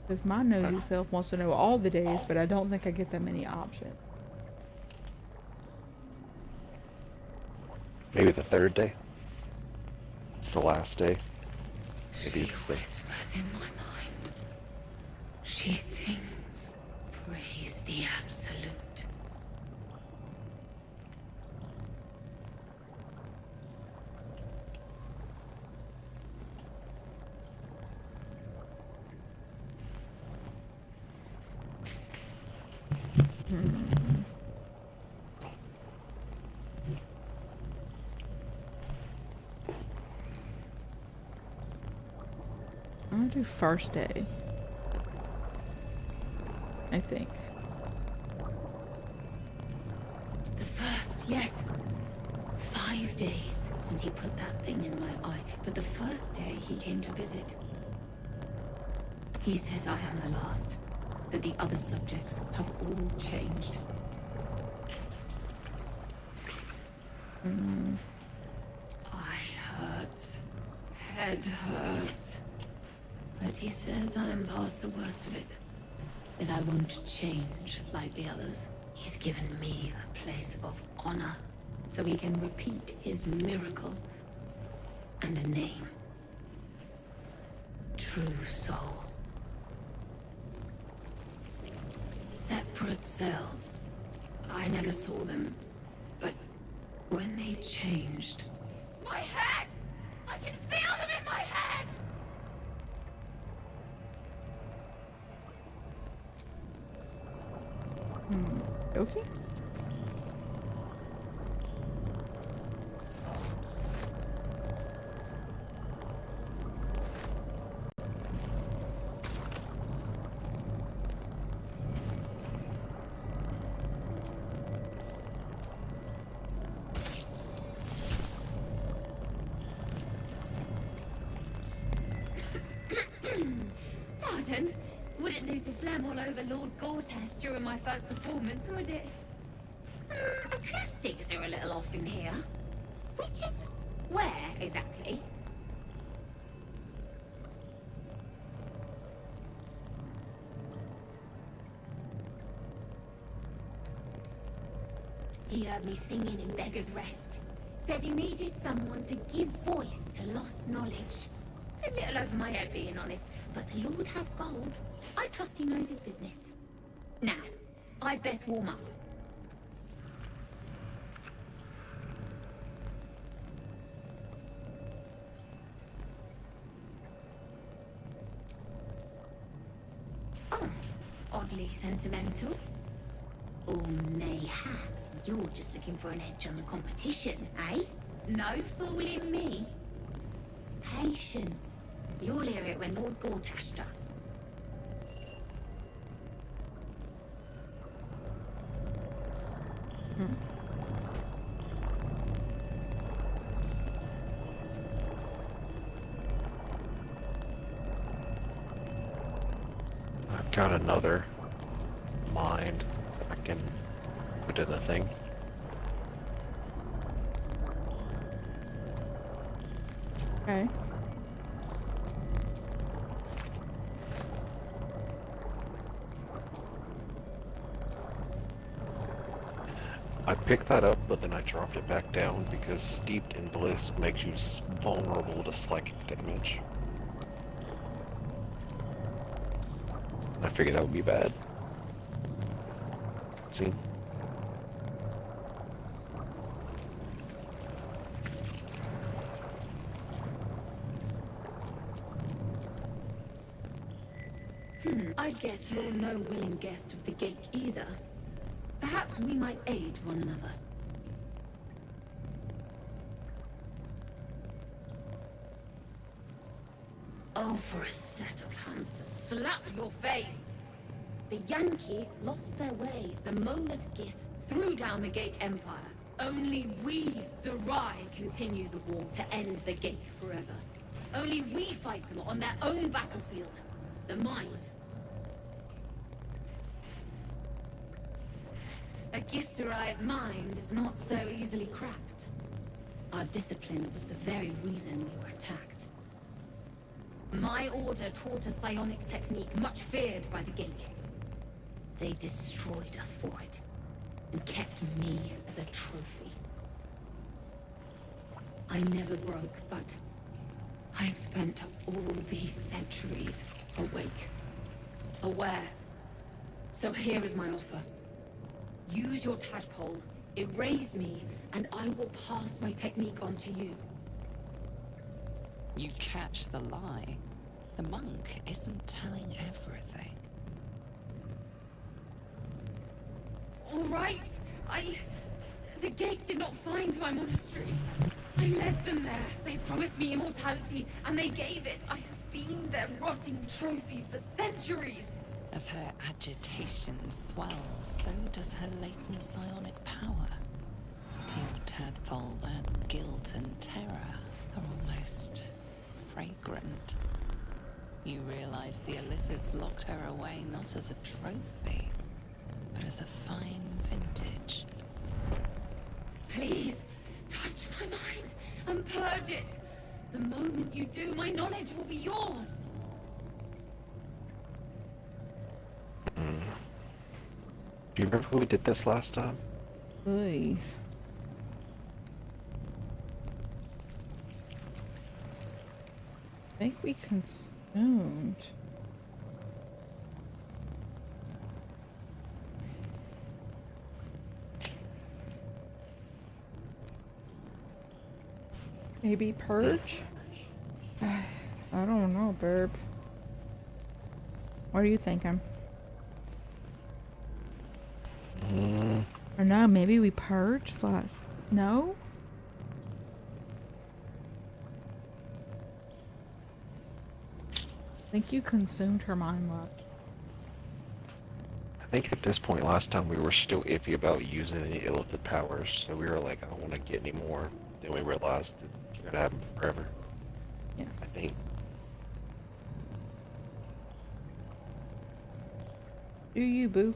Because my nosy self wants to know all the days, but I don't think I get that many options.
Maybe the third day. It's the last day. Maybe it's the...
Whispers in my mind. She sings, praise the Absolute.
I'm gonna do first day. I think.
The first, yes. 5 days since he put that thing in my eye, but the first day he came to visit. He says I am the last, that the other subjects have all changed. Eye hurts, head hurts. But he says I am past the worst of it. That I won't change like the others. He's given me a place of honor, so he can repeat his miracle. And a name. True Soul. Separate cells. I never saw them, but when they changed... My head! I can feel them in my head!
Okay.
Pardon? Wouldn't do to phlegm all over Lord Gortash during my first performance, would it? Acoustics are a little off in here. Which is... where, exactly? He heard me singing in Beggar's Rest. Said he needed someone to give voice to lost knowledge. A little over my head, being honest, but the Lord has gold. I trust he knows his business. Now, I'd best warm up. Oh, oddly sentimental. Or mayhaps you're just looking for an edge on the competition, eh? No fooling me. Patience. You'll hear it when Lord Gortash does.
I've got another mind I can put in the thing.
Okay.
I picked that up, but then I dropped it back down because Steeped in Bliss makes you vulnerable to psychic damage. I figured that would be bad. See?
I guess you're no willing guest of the gate either. Perhaps we might aid one another. Oh, for a set of hands to slap your face! The Yankee lost their way. The moment Gith threw down the Gate Empire. Only we, Zerai, continue the war to end the Gate forever. Only we fight them on their own battlefield. The mind. A Githzerai's mind is not so easily cracked. Our discipline was the very reason we were attacked. My order taught a psionic technique much feared by the Gate. They destroyed us for it, and kept me as a trophy. I never broke, but I've spent all these centuries awake.
aware. So here is my offer. Use your tadpole, erase me, and I will pass my technique on to you.
You catch the lie. The monk isn't telling everything.
All right. The gate did not find my monastery. I led them there. They promised me immortality, and they gave it. I have been their rotting trophy for centuries.
As her agitation swells, so does her latent psionic power. To your tadpole, that guilt and terror are almost fragrant. You realize the Illithids locked her away not as a trophy, but as a fine vintage.
Please, touch my mind and purge it. The moment you do, my knowledge will be yours.
Do you remember who we did this last time?
Oy. I think we consumed. Maybe purge? I don't know, Burb. What are you thinking? Or no, maybe we purged last. No? I think you consumed her mind left.
I think at this point last time we were still iffy about using any Illithid powers, so we were like, I don't want to get any more. Then we realized that you're gonna have them forever.
Yeah.
I think.
Do you, boo?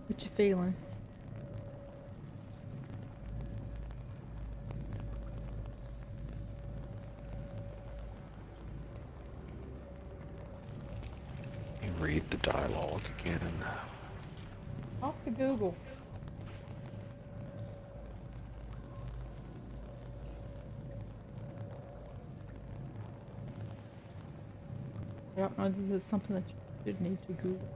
What you feeling?
You read the dialogue again.
Off to Google. I don't know if this is something that you should need to Google.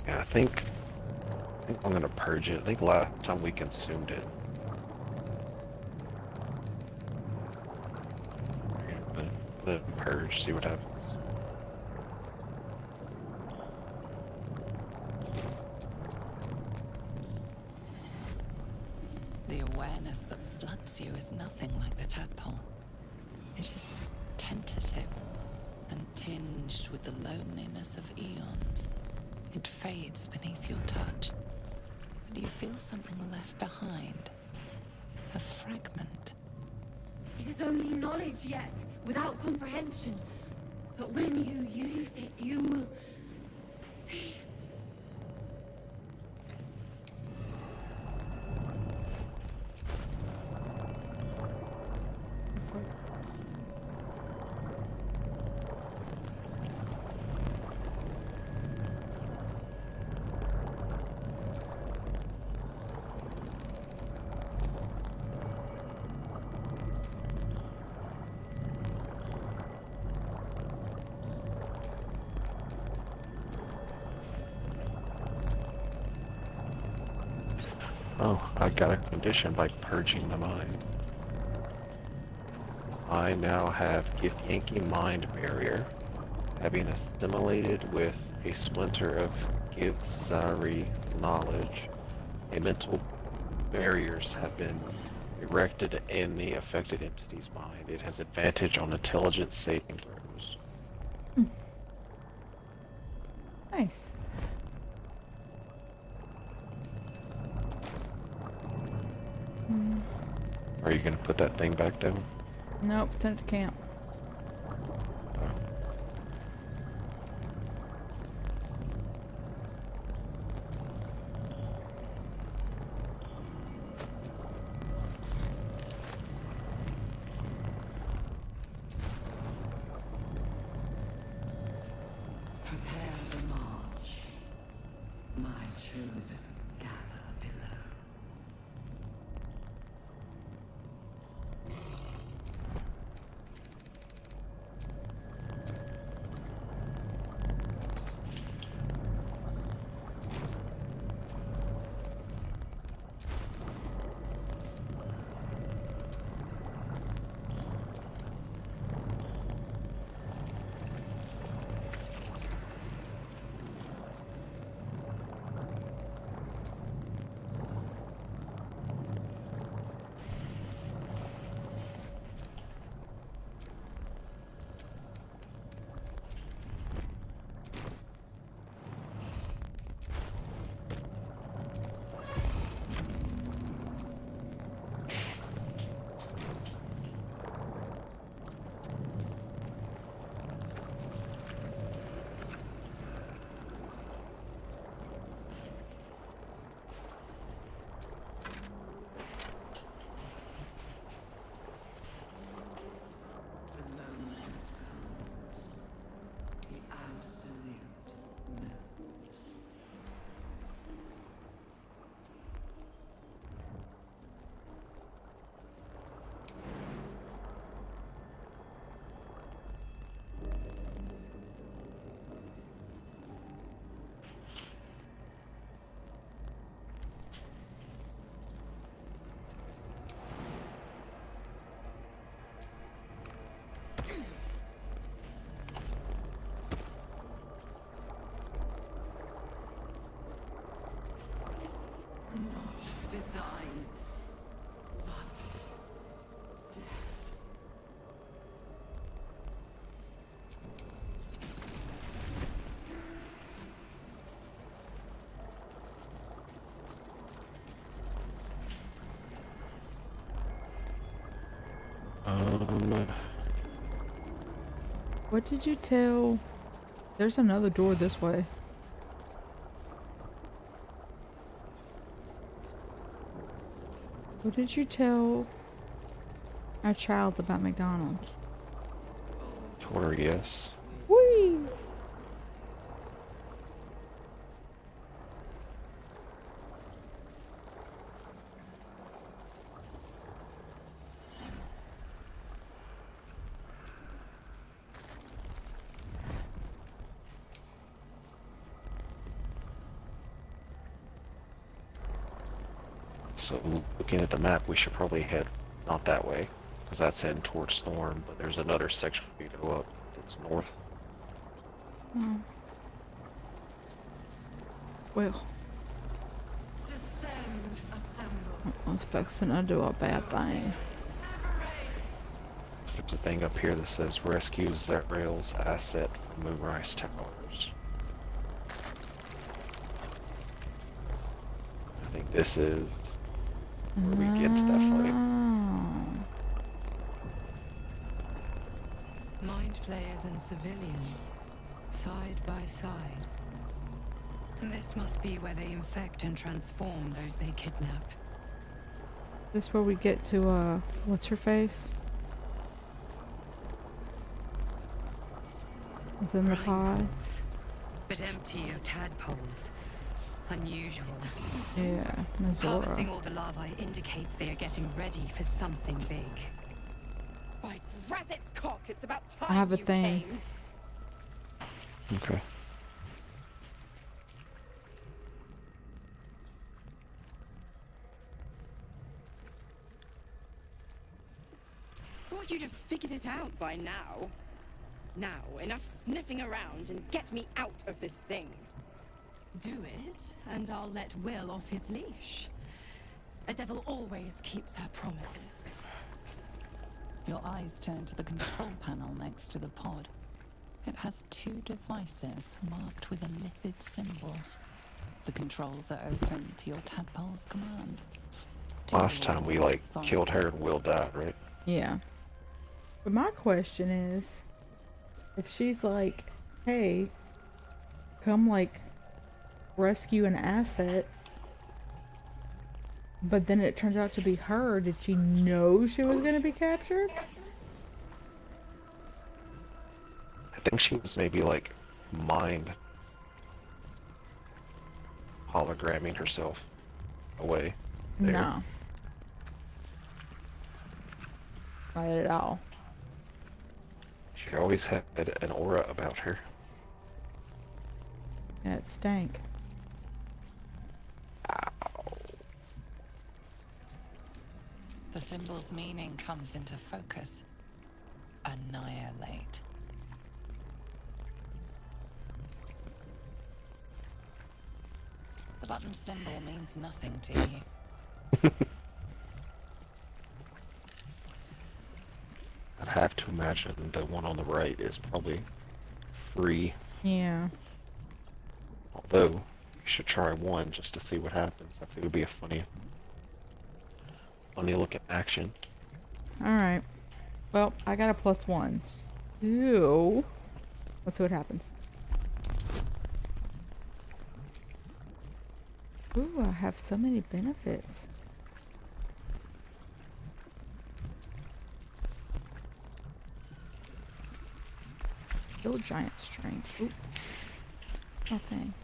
Yeah, I think I'm gonna purge it. I think last time we consumed it. Put it in purge, see what happens.
The awareness that floods you is nothing like the tadpole. It is tentative and tinged with the loneliness of eons. It fades beneath your touch, and you feel something left behind. A fragment.
It is only knowledge yet, without comprehension. But when you use it, you will see.
Oh, I got a condition by purging the mind. I now have Githyanki Mind Barrier, having assimilated with a splinter of Githzari knowledge. A mental barriers have been erected in the affected entity's mind. It has advantage on intelligence saving throws.
Nice.
Are you gonna put that thing back down?
Nope, send it to camp.
Prepare the march. My chosen gather below.
What did you tell? There's another door this way. What did you tell our child about McDonald's?
Told her yes.
Whee!
So looking at the map, we should probably head not that way, because that's heading towards Storm, but there's another section we go up that's north.
Oh. Well. I was fixing to do a bad thing.
So there's a thing up here that says rescue Zetrail's asset from Moonrise Towers. I think this is where we get to that fight.
Mind flayers and civilians, side by side. This must be where they infect and transform those they kidnap.
This where we get to, what's her face? It's in the pod.
But empty of tadpoles. Unusual.
Yeah,
Harvesting
Missouri.
all the larvae indicates they are getting ready for something big.
By Grazit's cock, it's about time
I have a
you
thing.
came.
Okay.
Thought you'd have figured it out by now. Now, enough sniffing around and get me out of this thing.
Do it, and I'll let Will off his leash. A devil always keeps her promises.
Your eyes turn to the control panel next to the pod. It has 2 devices marked with elithid symbols. The controls are open to your tadpole's command.
Last time we, killed her and Will died, right?
Yeah. But my question is, if she's like, hey, come, rescue an asset, but then it turns out to be her, did she know she was going to be captured?
I think she was maybe, mind hologramming herself away. There.
No. Not at all.
She always had an aura about her.
Yeah, it stank.
The symbol's meaning comes into focus. Annihilate. The button symbol means nothing to you.
I'd have to imagine the one on the right is probably free.
Yeah.
Although, you should try one just to see what happens. I think it would be a funny looking action.
Alright. Well, I got a +1. So, let's see what happens. Ooh, I have so many benefits. Still giant strength. Ooh. Nothing.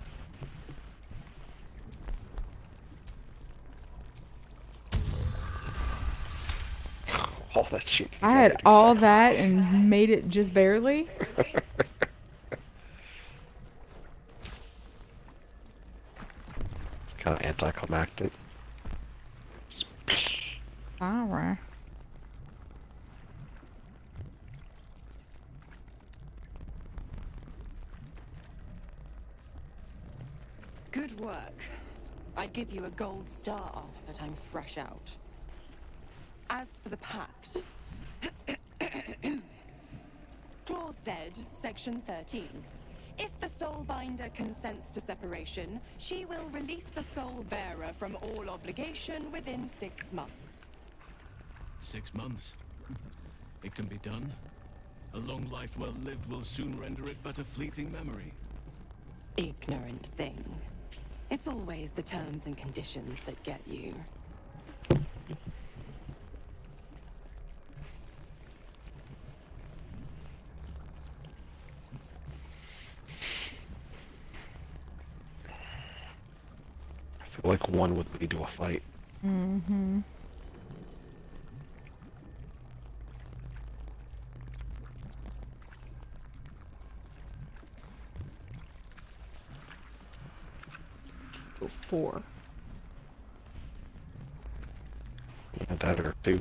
All that shit.
I had all that and made it just barely.
It's kind of anticlimactic.
Alright.
Good work. I'd give you a gold star, but I'm fresh out. As for the pact, Clause Z, Section 13. If the Soulbinder consents to separation, she will release the Soul Bearer from all obligation within 6 months.
6 months? It can be done. A long life well lived will soon render it but a fleeting memory.
Ignorant thing. It's always the terms and conditions that get you.
I feel like one would lead to a fight.
Mm-hmm. Go 4.
Yeah, that or 2.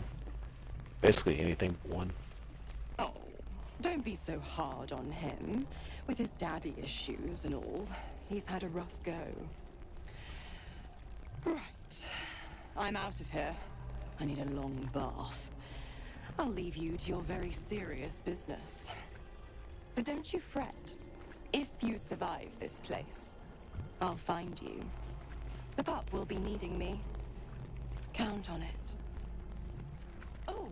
Basically anything but 1.
Oh, don't be so hard on him. With his daddy issues and all, he's had a rough go. Right. I'm out of here. I need a long bath. I'll leave you to your very serious business. But don't you fret. If you survive this place, I'll find you. The pup will be needing me. Count on it. Oh,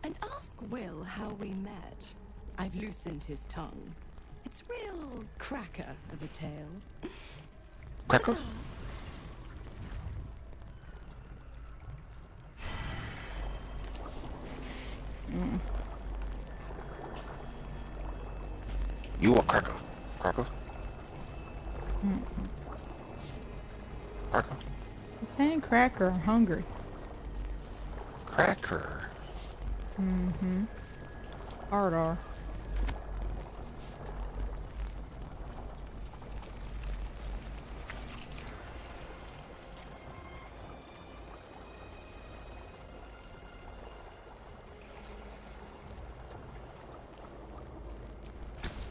and ask Will how we met. I've loosened his tongue. It's real cracker of a tale.
Cracker? You a cracker? Cracker? Cracker?
I'm saying cracker. I'm hungry.
Cracker.
Mm-hmm. Hard R.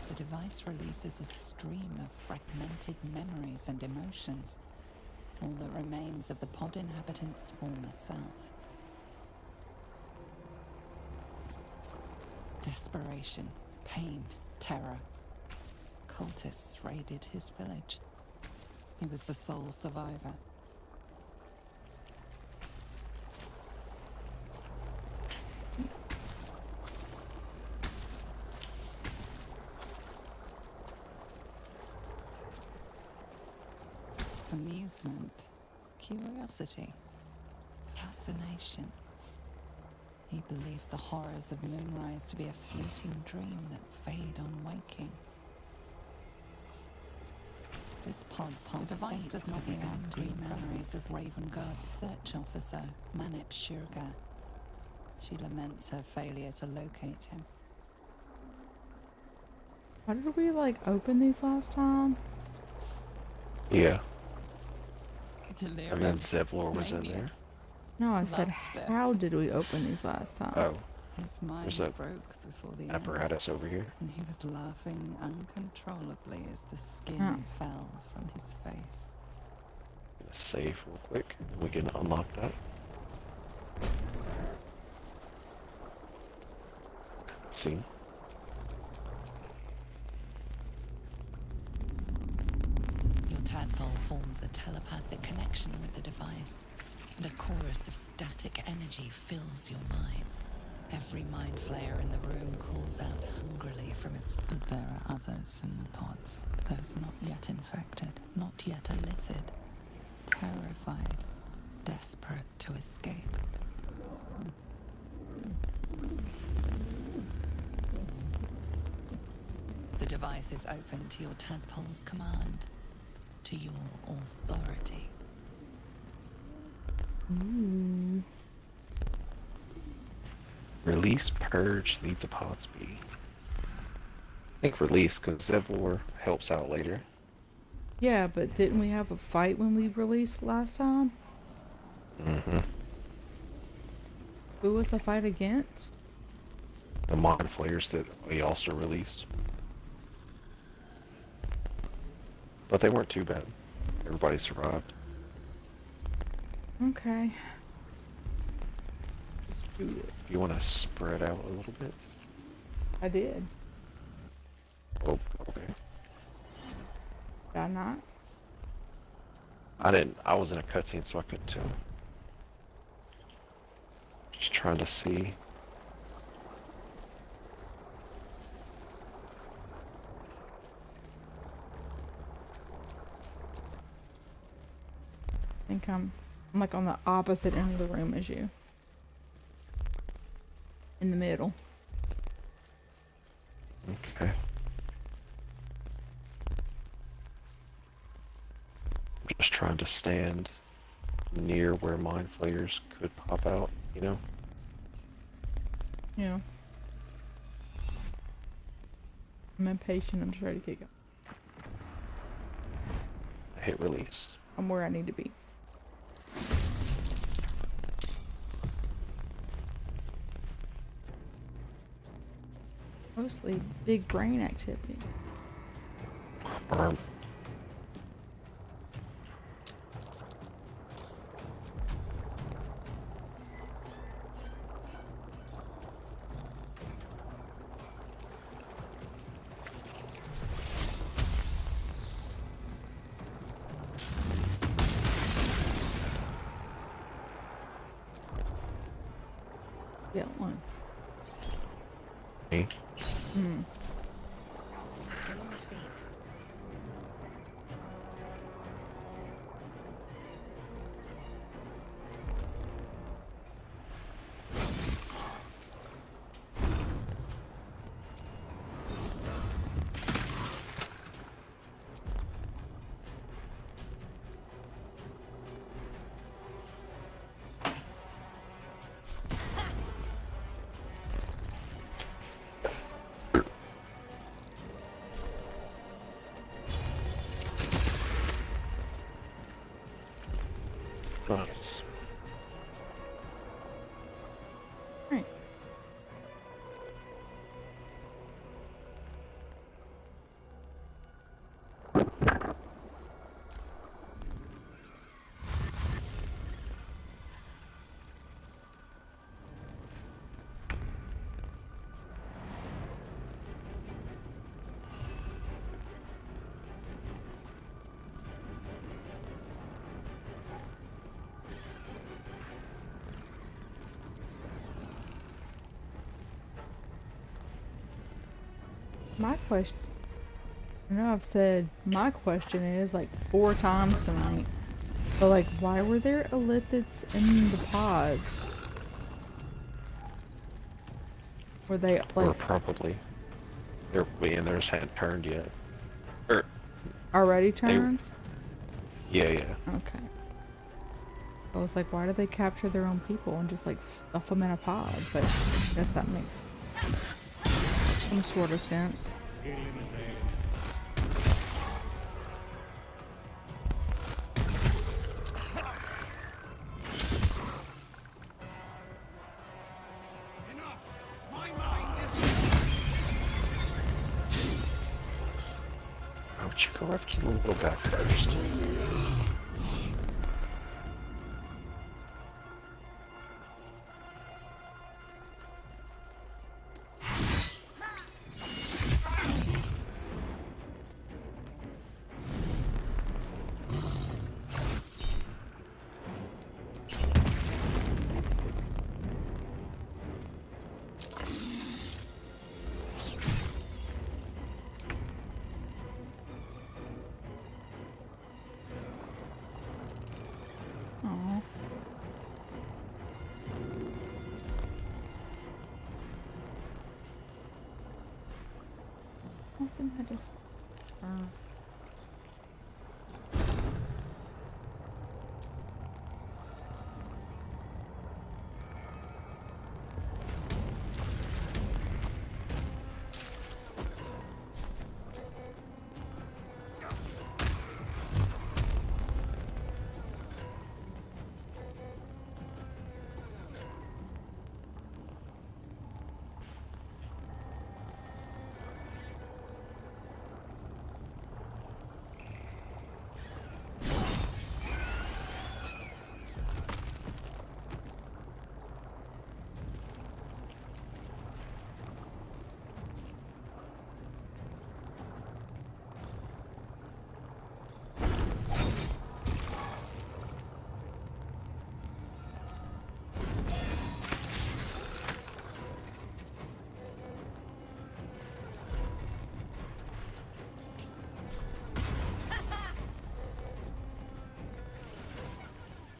The device releases a stream of fragmented memories and emotions, all that remains of the pod inhabitant's former self. Desperation, pain, terror. Cultists raided his village. He was the sole survivor. Amusement, curiosity, fascination. He believed the horrors of Moonrise to be a fleeting dream that fade on waking. This pod device does not the angry memories of Raven Guard's search officer, Manip Shurga. She laments her failure to locate him.
How did we, like, open these last time?
Yeah.
Delirium.
And then Zevlor was in there.
No, I said,
Laughter.
how did we open these last time?
Oh,
His mind
there's a
broke before the end,
apparatus over here.
and he was laughing uncontrollably as the skin
Oh.
fell from his face.
Gonna save real quick, and we can unlock that. See.
Your tadpole forms a telepathic connection with the device, and a chorus of static energy fills your mind. Every mind flayer in the room calls out hungrily from its... But there are others in the pods, those not yet infected, not yet elithid, terrified, desperate to escape. The device is open to your tadpole's command, to your authority.
Ooh.
Release, purge, leave the pods be. I think release, because Zevlor helps out later.
Yeah, but didn't we have a fight when we released last time?
Mm-hmm.
Who was the fight against?
The mind flayers that we also released. But they weren't too bad. Everybody survived.
Okay. Let's do it.
If you want to spread out a little bit.
I did.
Oh, okay.
Did I not?
I didn't. I was in a cutscene, so I couldn't tell. Just trying to see.
think I'm like on the opposite end of the room as you. In the middle.
Okay. I'm just trying to stand near where mind flayers could pop out, you know?
Yeah. I'm impatient. I'm just ready to kick it.
I hit release.
I'm where I need to be. Mostly big brain activity. Yeah, one.
Me?
Hmm.
Still on my feet.
Nice.
Right. My question, I know I've said my question is like 4 times tonight, but like, why were there illithids in the pods? Were they
Or
like
probably. They're and theirs hadn't turned yet. Or
already
they,
turned?
yeah.
Okay. I was like, why do they capture their own people and just like stuff them in a pod? But I guess that makes some sort of sense.
Why would you go after the little guy first?
Aw. Awesome, I just...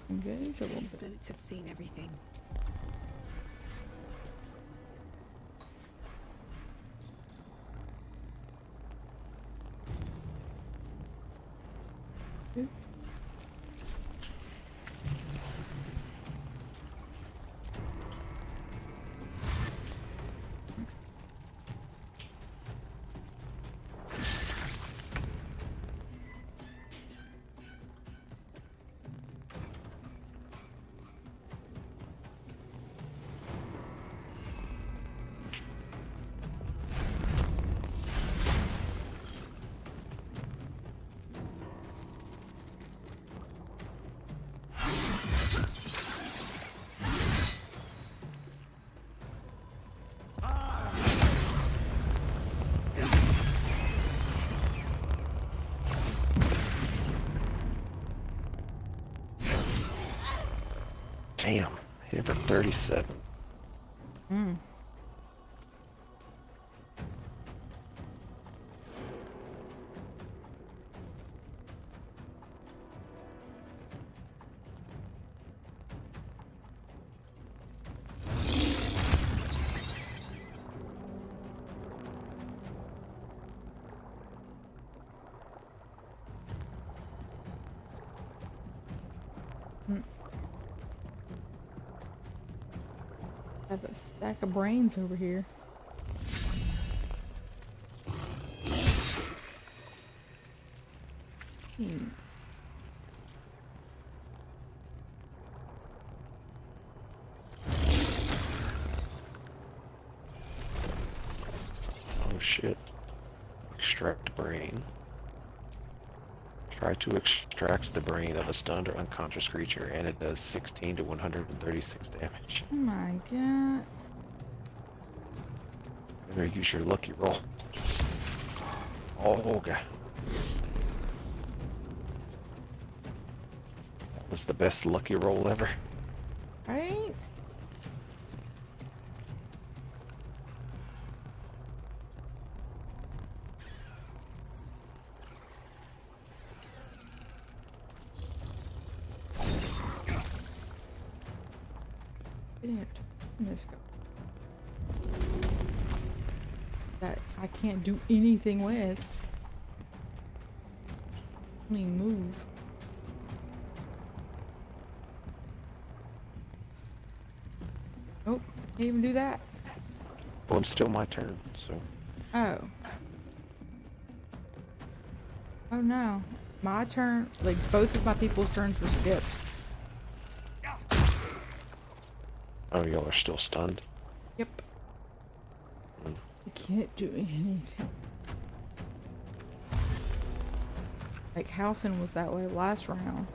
Engage a little
These
bit.
boots have seen everything.
Damn, hit for 37.
Hmm. I have a stack of brains over here.
Oh shit. Extract brain. Try to extract the brain of a stunned or unconscious creature, and it does 16 to 136 damage.
Oh my god.
Better use your lucky roll. Oh god. That was the best lucky roll ever.
Right? Let's go. That I can't do anything with. Only move. Oh, can't even do that.
Well, it's still my turn, so.
Oh. Oh no. My turn, like both of my people's turns were skipped.
Oh, y'all are still stunned?
Yep. I can't do anything. Like Housen was that way last round.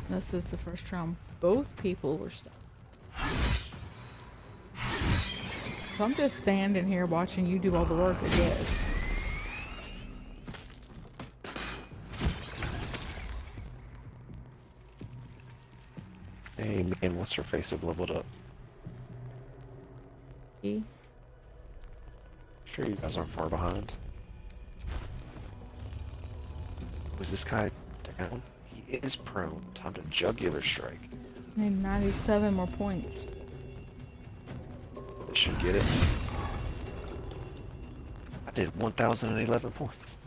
This is the first round both people were stuck. So I'm just standing here watching you do all the work, I guess.
Hey man, what's her face have leveled up?
E?
Sure you guys aren't far behind. Was this guy down? He is prone. Time to jugular strike.
I need 97 more points.
This should get it. I did 1,011 points.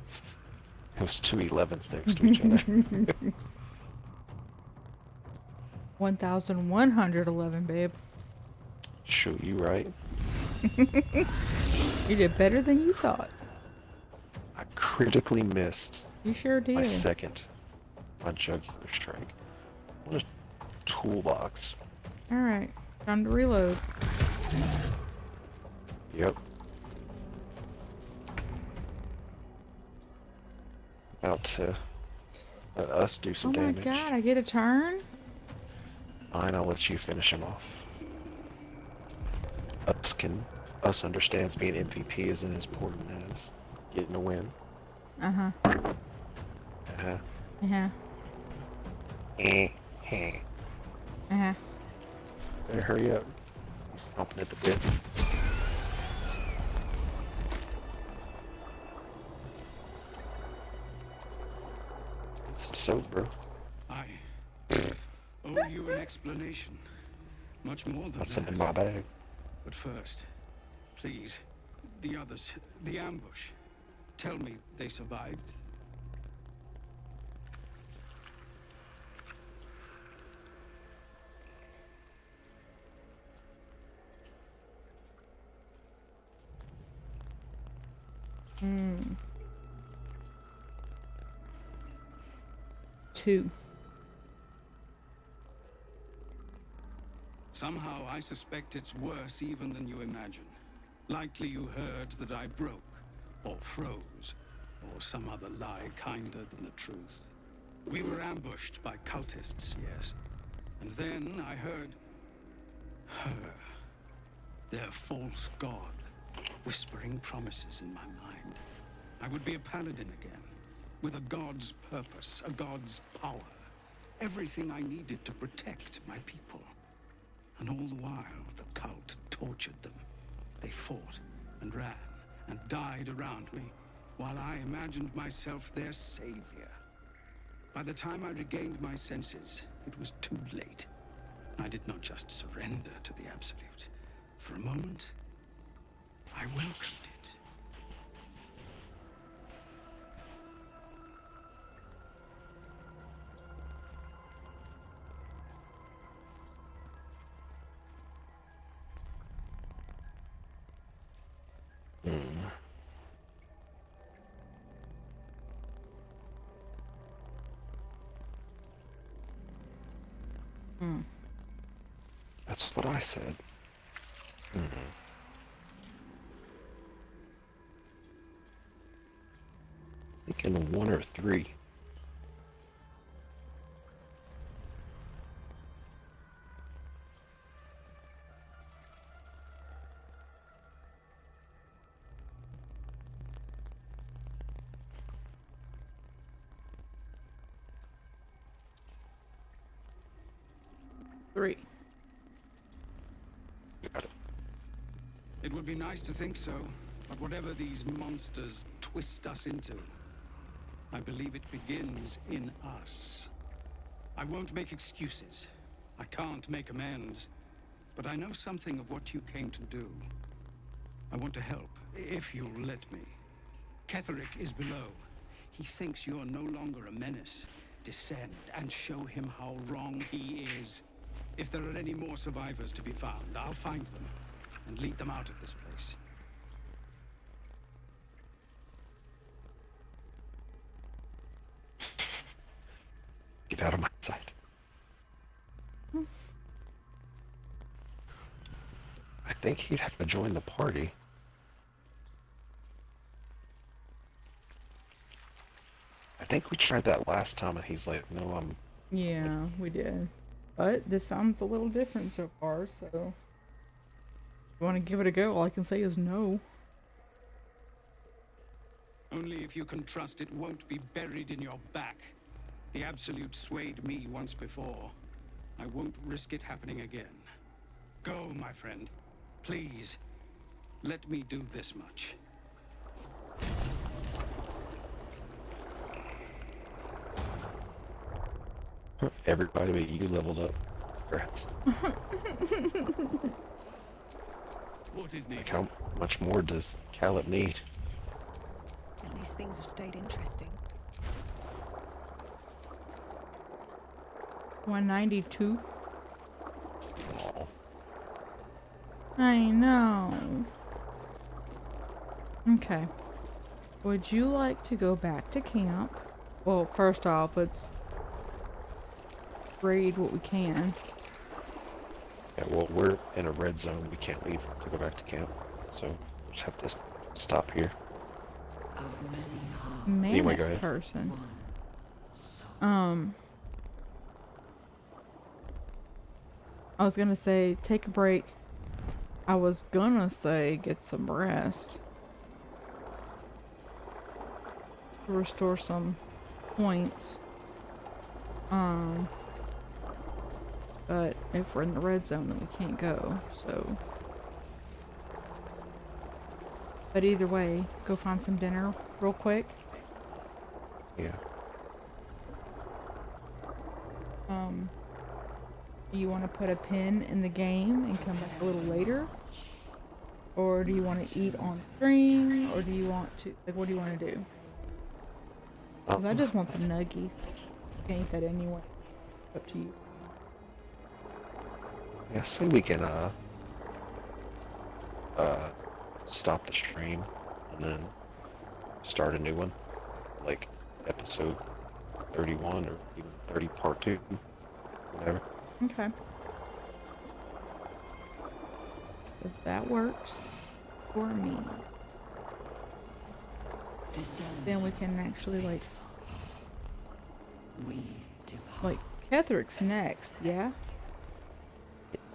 It was two 11s next to each other.
1,111, babe.
Shoot, you right.
You did better than you thought.
I critically missed
You sure did.
my second. My jugular strike. What a toolbox.
Alright, time to reload.
Yep. About to let us do some
Oh my
damage.
god, I get a turn?
Fine, I'll let you finish him off. Us understands being MVP isn't as important as getting a win.
Uh-huh.
Uh-huh.
Uh-huh. Uh-huh.
Better hurry up. Chomping at the bit. Get some soap, bro.
I you an explanation. Much more than
That's
that.
in my bag.
But first, please, the others, the ambush. Tell me they survived.
Hmm. 2.
Somehow I suspect it's worse even than you imagine. Likely you heard that I broke, or froze, or some other lie kinder than the truth. We were ambushed by cultists, yes. And then I heard her, their false god, whispering promises in my mind. I would be a paladin again, with a god's purpose, a god's power. Everything I needed to protect my people. And all the while, the cult tortured them. They fought and ran and died around me, while I imagined myself their savior. By the time I regained my senses, it was too late. I did not just surrender to the Absolute. For a moment, I welcomed it.
That's what I said. Thinking 1 or 3.
Three.
Got it.
It would be nice to think so, but whatever these monsters twist us into, I believe it begins in us. I won't make excuses. I can't make amends. But I know something of what you came to do. I want to help, if you'll let me. Ketherick is below. He thinks you're no longer a menace. Descend and show him how wrong he is. If there are any more survivors to be found, I'll find them and lead them out of this place.
Get out of my sight. I think he'd have to join the party. I think we tried that last time and he's like, no, I'm...
Yeah, we did. But this sounds a little different so far, so... If you want to give it a go, all I can say is no.
Only if you can trust it won't be buried in your back. The Absolute swayed me once before. I won't risk it happening again. Go, my friend. Please, let me do this much.
Everybody but you leveled up. Congrats.
What is
Like,
needed?
how much more does Caleb need?
At least things have stayed interesting.
192.
Oh,
I know. Okay. Would you like to go back to camp? Well, first off, let's raid what we can.
yeah, well, we're in a red zone. We can't leave to go back to camp. So, we'll just have to stop here.
Of many hearts,
Man,
Anyway, go
that
ahead.
person.
one.
I was gonna say, take a break. I was gonna say, get some rest. To restore some points. But if we're in the red zone, then we can't go, so. But either way, go find some dinner real quick.
Yeah.
Do you want to put a pin in the game and come back a little later? Or do you want to eat on stream? Or do you want to, like, what do you want to do? Because I just want some nuggies. You can eat that anyway. Up to you.
Yeah, so we can stop the stream and then start a new one, like episode 31 or even 30 part 2, whatever.
Okay. If that works for me, then we can actually like Ketherick's next, yeah?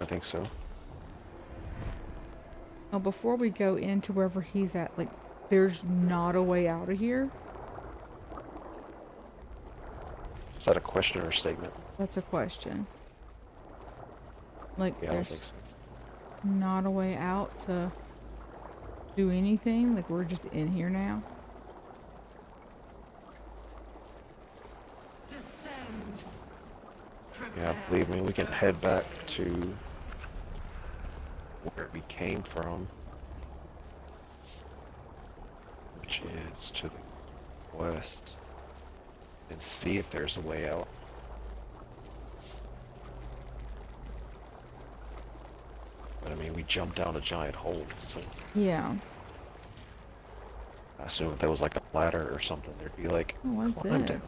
I think so.
Oh, before we go into wherever he's at, like, there's not a way out of here?
Is that a question or a statement?
That's a question. Like,
Yeah, I don't
there's
think so.
not a way out to do anything? Like, we're just in here now?
Yeah, believe me, we can head back to where we came from, which is to the west, and see if there's a way out. But I mean, we jumped down a giant hole, so
Yeah.
I assume if there was like a ladder or something, there'd be like,
Oh, what's
climb
this?
down.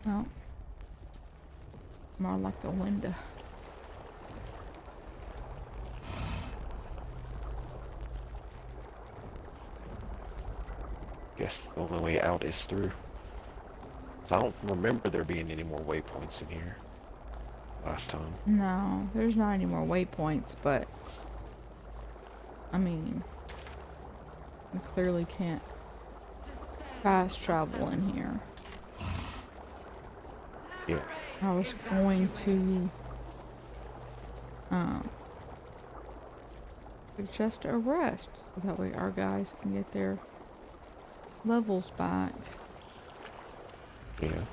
Oh. More like a window.
Guess the only way out is through. 'Cause I don't remember there being any more waypoints in here last time.
No, there's not any more waypoints, but I mean, we clearly can't fast travel in here.
Yeah.
I was going to suggest a rest so that way our guys can get their levels back.
Yeah.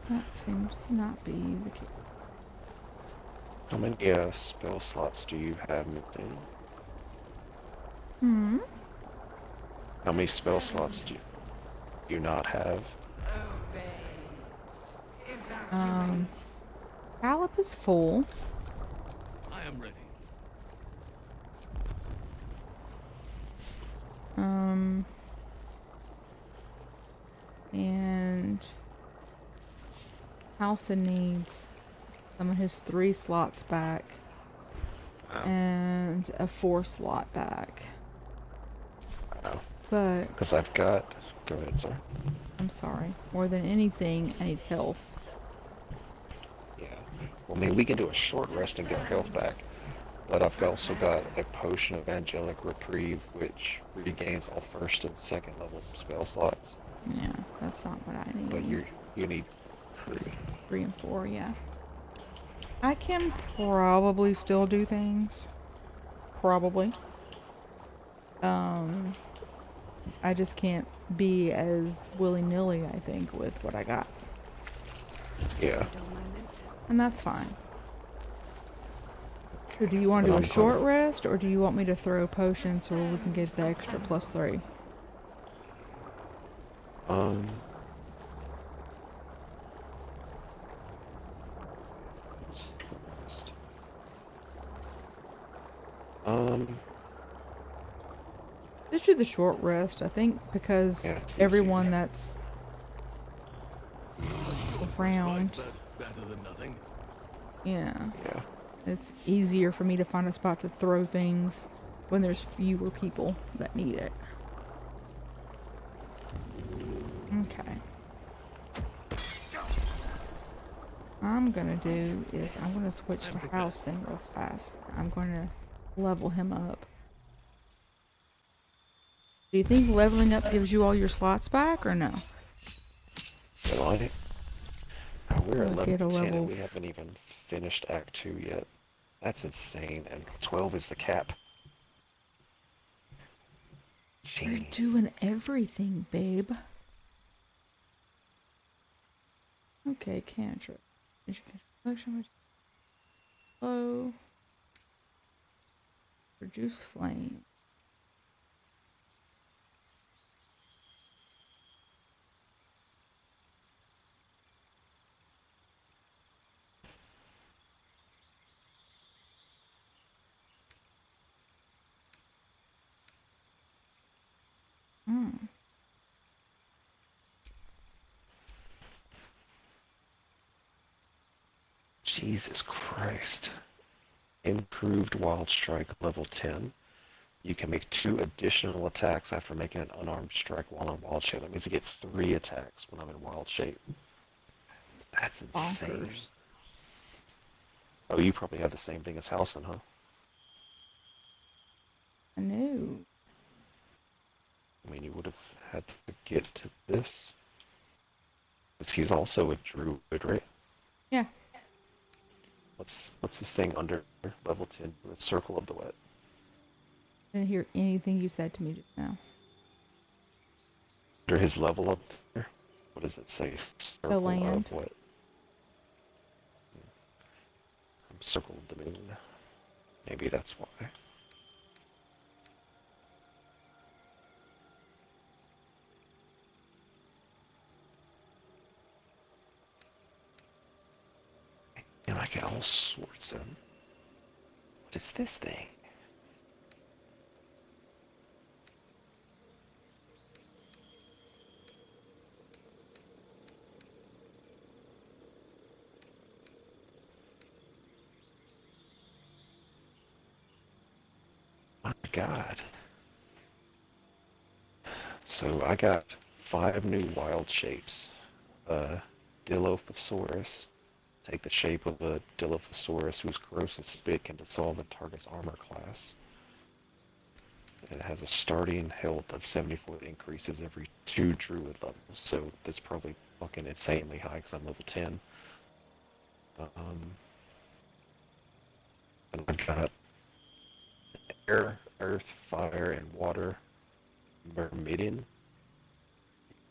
That seems to not be the case.
How many spell slots do you have missing?
Hmm.
How many spell slots do you not have?
Calip is full.
I am ready.
And Halson needs some of his 3 slots back and a 4 slot back.
Oh.
But
Because I've got... Go ahead, sir.
I'm sorry. More than anything, I need health.
Yeah. Well, I mean, we can do a short rest and get our health back. But I've also got a potion of angelic reprieve, which regains all first and second level spell slots.
Yeah, that's not what I need.
But you need 3.
3 and 4, yeah. I can probably still do things. Probably. I just can't be as willy-nilly, I think, with what I got.
Yeah.
And that's fine. So do you want to do a short rest, or do you want me to throw potions so we can get the extra +3? Let's do the short rest, I think, because everyone that's around.
Better than nothing.
Yeah.
Yeah.
It's easier for me to find a spot to throw things when there's fewer people that need it. Okay. I'm gonna do is I'm gonna switch to Halson real fast. I'm gonna level him up. Do you think leveling up gives you all your slots back or no?
Will I? We're at
Look at a
level 10
level
and we haven't even finished Act 2 yet. That's insane, and 12 is the cap.
You're
Jeez.
doing everything, babe. Okay, cantrip. Education collection. Flow. Reduce flame. Hmm.
Jesus Christ. Improved Wild Strike level 10. You can make 2 additional attacks after making an unarmed strike while in wild shape. That means I get 3 attacks when I'm in wild shape. That's insane.
Bonkers.
Oh, you probably have the same thing as Halson, huh?
I know.
I mean, you would have had to get to this. Because he's also a druid, right?
Yeah.
What's this thing under level 10? The Circle of the Wet.
Didn't hear anything you said to me just now.
Under his level up there, what does it say? Circle
land.
of what? Circle of the Moon. Maybe that's why. And I get all sorts of... What is this thing? My God. So I got 5 new wild shapes. Dilophosaurus. Take the shape of a Dilophosaurus whose corrosive spit can dissolve a target's armor class. It has a starting health of 74 that increases every 2 druid levels, so that's probably fucking insanely high because I'm level 10. And I've got air, earth, fire, and water Myrmidon.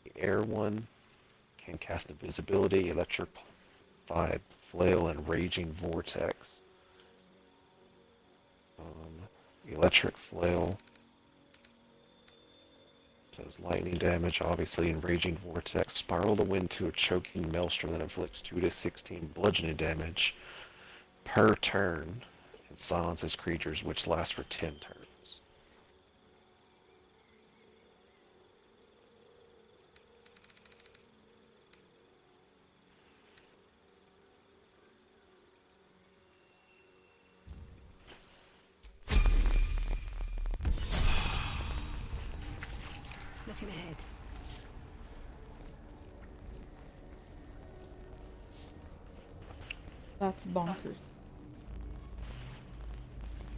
The air one can cast invisibility, electrify, flail, and raging vortex. Electric flail does lightning damage, obviously, and raging vortex. Spiral the wind to a choking maelstrom that inflicts 2 to 16 bludgeoning damage per turn and silences creatures, which lasts for 10 turns.
Looking ahead.
That's bonkers.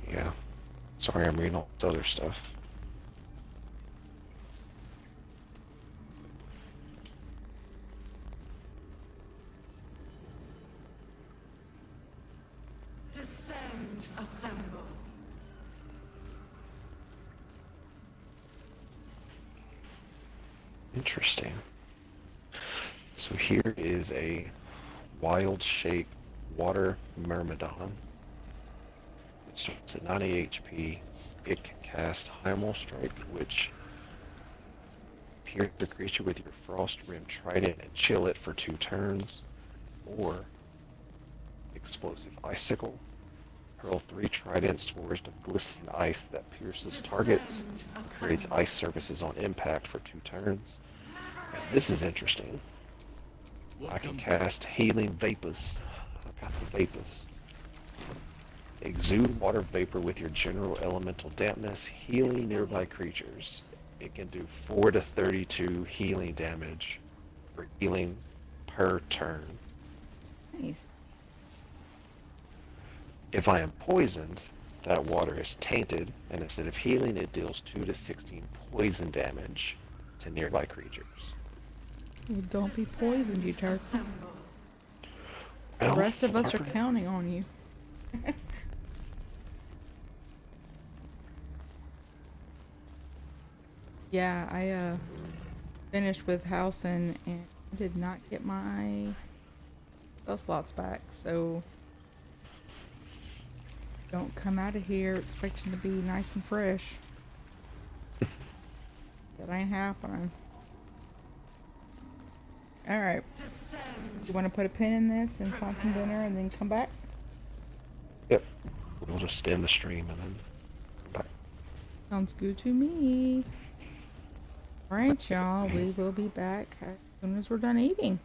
Yeah. Sorry, I'm reading all this other stuff.
Descend, assemble.
Interesting. So here is a wild shape water myrmidon. It starts at 90 HP. It can cast Hymal Strike, which pierce the creature with your frost rim trident and chill it for 2 turns. Or explosive icicle. Hurl 3 trident swords of glistening ice that pierces targets. Creates ice surfaces on impact for 2 turns. And this is interesting. I can cast Healing Vapors. I got the Vapors. Exude water vapor with your general elemental dampness, healing nearby creatures. It can do 4 to 32 healing damage for healing per turn.
Nice.
If I am poisoned, that water is tainted, and instead of healing, it deals 2 to 16 poison damage to nearby creatures.
Well, don't be poisoned, you turtle. The
Well,
rest of us are
Flopper,
counting on you. Yeah, I finished with Housen and did not get my spell slots back, so don't come out of here expecting to be nice and fresh. That ain't happening. Alright. You want to put a pin in this and find some dinner and then come back?
Yep. We'll just end the stream and then come back.
Sounds good to me. Alright, y'all. We will be back as soon as we're done eating.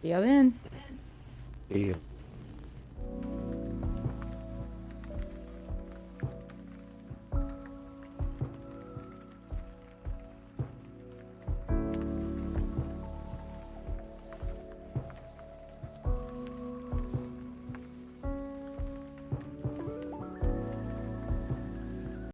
See y'all then.
See ya.